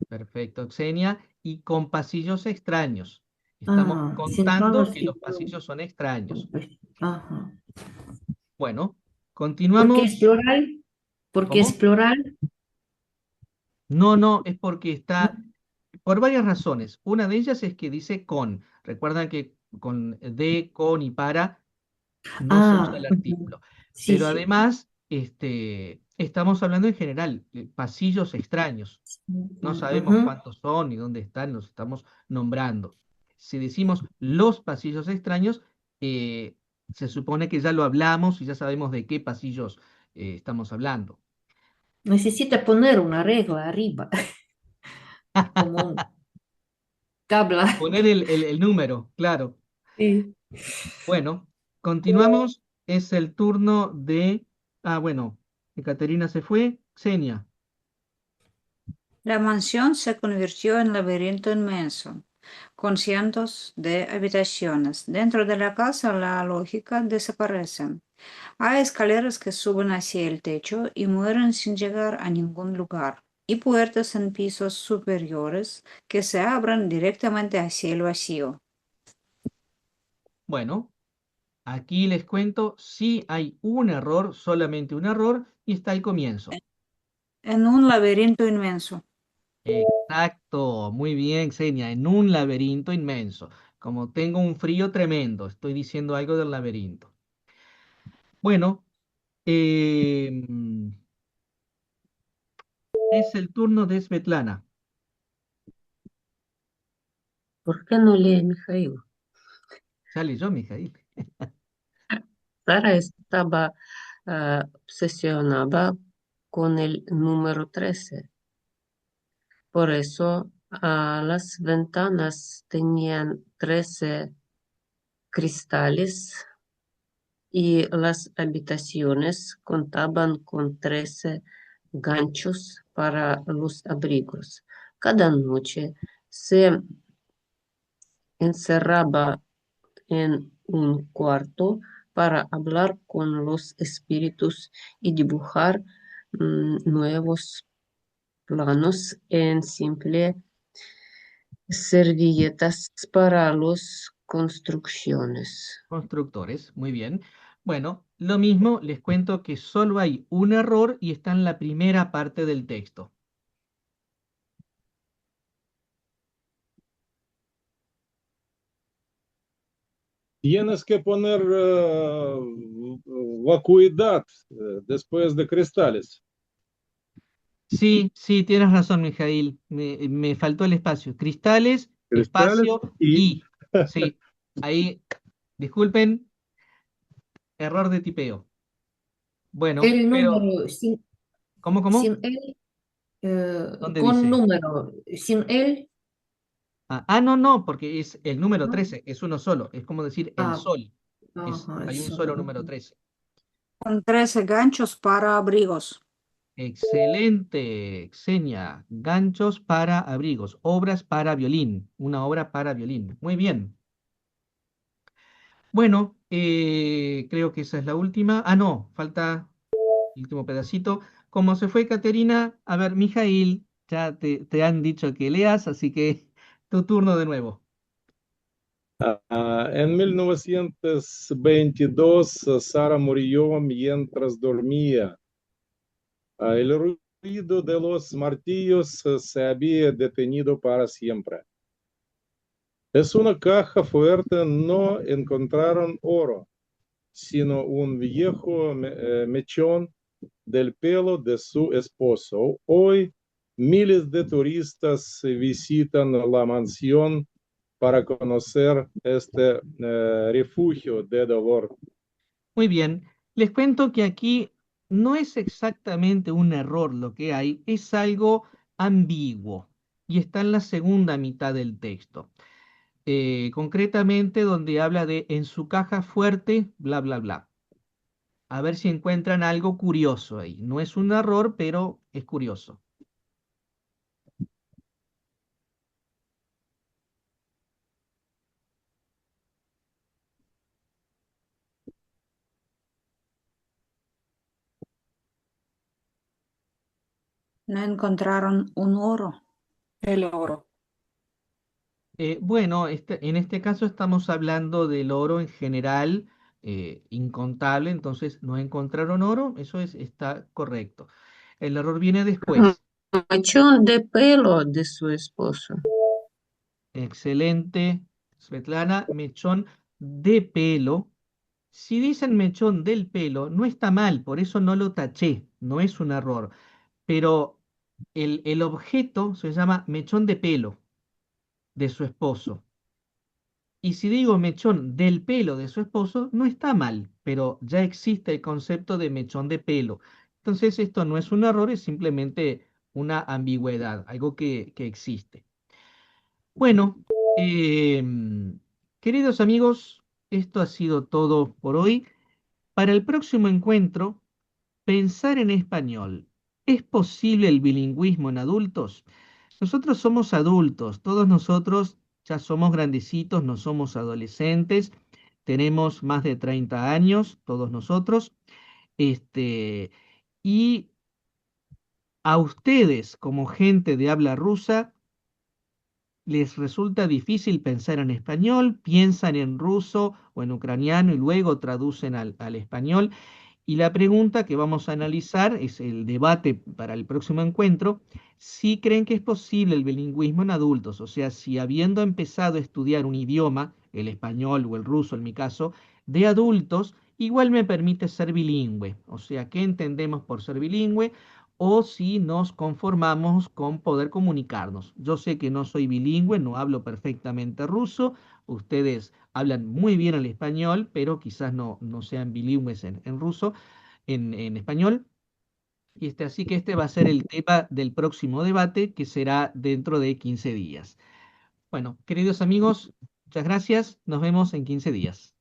Perfecto, Xenia. Y con pasillos extraños. Estamos
Sin
contando
planos
que
y
los pasillos son extraños.
Ajá.
Bueno,
¿Por qué es
continuamos.
plural? ¿Por qué es
¿Cómo?
plural?
No, es porque está por varias razones. Una de ellas es que dice con. Recuerdan que con de, con y para no se usa el
Ujú.
artículo.
Sí,
Pero
sí.
además, estamos hablando en general, pasillos extraños. No sabemos
Ujú.
cuántos son ni dónde están, los estamos nombrando. Si decimos los pasillos extraños, eh, se supone que ya lo hablamos y ya sabemos de qué pasillos estamos hablando.
Necesita poner una regla arriba, como una tabla.
Poner el número, claro.
Sí.
Bueno, continuamos. Es el turno de... bueno, Caterina se fue. Xenia.
La mansión se convirtió en laberinto inmenso, con cientos de habitaciones. Dentro de la casa la lógica desaparece. Hay escaleras que suben hacia el techo y mueren sin llegar a ningún lugar, y puertas en pisos superiores que se abren directamente hacia el vacío.
Bueno, aquí les cuento, sí hay un error, solamente un error, y está el comienzo.
En un laberinto inmenso.
Exacto, muy bien, Xenia, en un laberinto inmenso. Como tengo un frío tremendo, estoy diciendo algo del laberinto. Bueno, es el turno de Svetlana.
¿por qué no lee Mijail?
Ya leyó, Mijail.
Sara estaba obsesionada con el número 13. Por eso las ventanas tenían 13 cristales y las habitaciones contaban con 13 ganchos para los abrigos. Cada noche se encerraba en un cuarto para hablar con los espíritus y dibujar nuevos planos en simple servilletas para las construcciones.
Constructores, muy bien. Bueno, lo mismo, les cuento que solo hay un error y está en la primera parte del texto.
Tienes que poner vacuidad después de cristales.
Sí, sí, tienes razón, Mijail. Me faltó el espacio. Cristales,
Cristales
espacio
y
y. Sí, ahí, disculpen, error de tipeo. Bueno,
El
pero,
número sin,
¿cómo?
sin él,
¿Dónde
con
dice?
número, sin él,
No, porque es el número
¿no?
13, es uno solo. Es como decir el
Ah,
sol.
ajá,
Hay un
eso.
solo número 13.
Con 13 ganchos para abrigos.
Excelente, Xenia. Ganchos para abrigos, obras para violín, una obra para violín. Muy bien. Bueno, creo que esa es la última. No, falta el último pedacito. Como se fue Caterina, a ver, Mijail, ya te han dicho que leas, así que tu turno de nuevo.
En 1922 Sara murió mientras dormía. El ruido de los martillos se había detenido para siempre. Es una caja fuerte, no encontraron oro, sino un viejo mechón del pelo de su esposo. Hoy miles de turistas visitan la mansión para conocer este refugio de dolor.
Muy bien, les cuento que aquí no es exactamente un error lo que hay, es algo ambiguo y está en la segunda mitad del texto. Concretamente donde habla de en su caja fuerte, bla, bla, bla. A ver si encuentran algo curioso ahí. No es un error, pero es curioso.
No encontraron un oro.
El oro.
Bueno, en este caso estamos hablando del oro en general, incontable, entonces no encontraron oro, está correcto. El error viene después.
Mechón de pelo de su esposo.
Excelente, Svetlana, mechón de pelo. Si dicen mechón del pelo, no está mal, por eso no lo taché, no es un error. Pero el objeto se llama mechón de pelo de su esposo. Y si digo mechón del pelo de su esposo, no está mal, pero ya existe el concepto de mechón de pelo. Entonces esto no es un error, es simplemente una ambigüedad, algo que existe. Bueno, queridos amigos, esto ha sido todo por hoy. Para el próximo encuentro, pensar en español. ¿Es posible el bilingüismo en adultos? Nosotros somos adultos, todos nosotros ya somos grandecitos, no somos adolescentes, tenemos más de 30 años, todos nosotros, y a ustedes como gente de habla rusa, les resulta difícil pensar en español, piensan en ruso o en ucraniano y luego traducen al español. Y la pregunta que vamos a analizar es el debate para el próximo encuentro, si creen que es posible el bilingüismo en adultos, o sea, si habiendo empezado a estudiar un idioma, el español o el ruso en mi caso, de adultos, igual me permite ser bilingüe, o sea, ¿qué entendemos por ser bilingüe? O si nos conformamos con poder comunicarnos. Yo sé que no soy bilingüe, no hablo perfectamente ruso, ustedes hablan muy bien el español, pero quizás no sean bilingües en ruso, en español. Así que este va a ser el tema del próximo debate, que será dentro de 15 días. Bueno, queridos amigos, muchas gracias. Nos vemos en 15 días.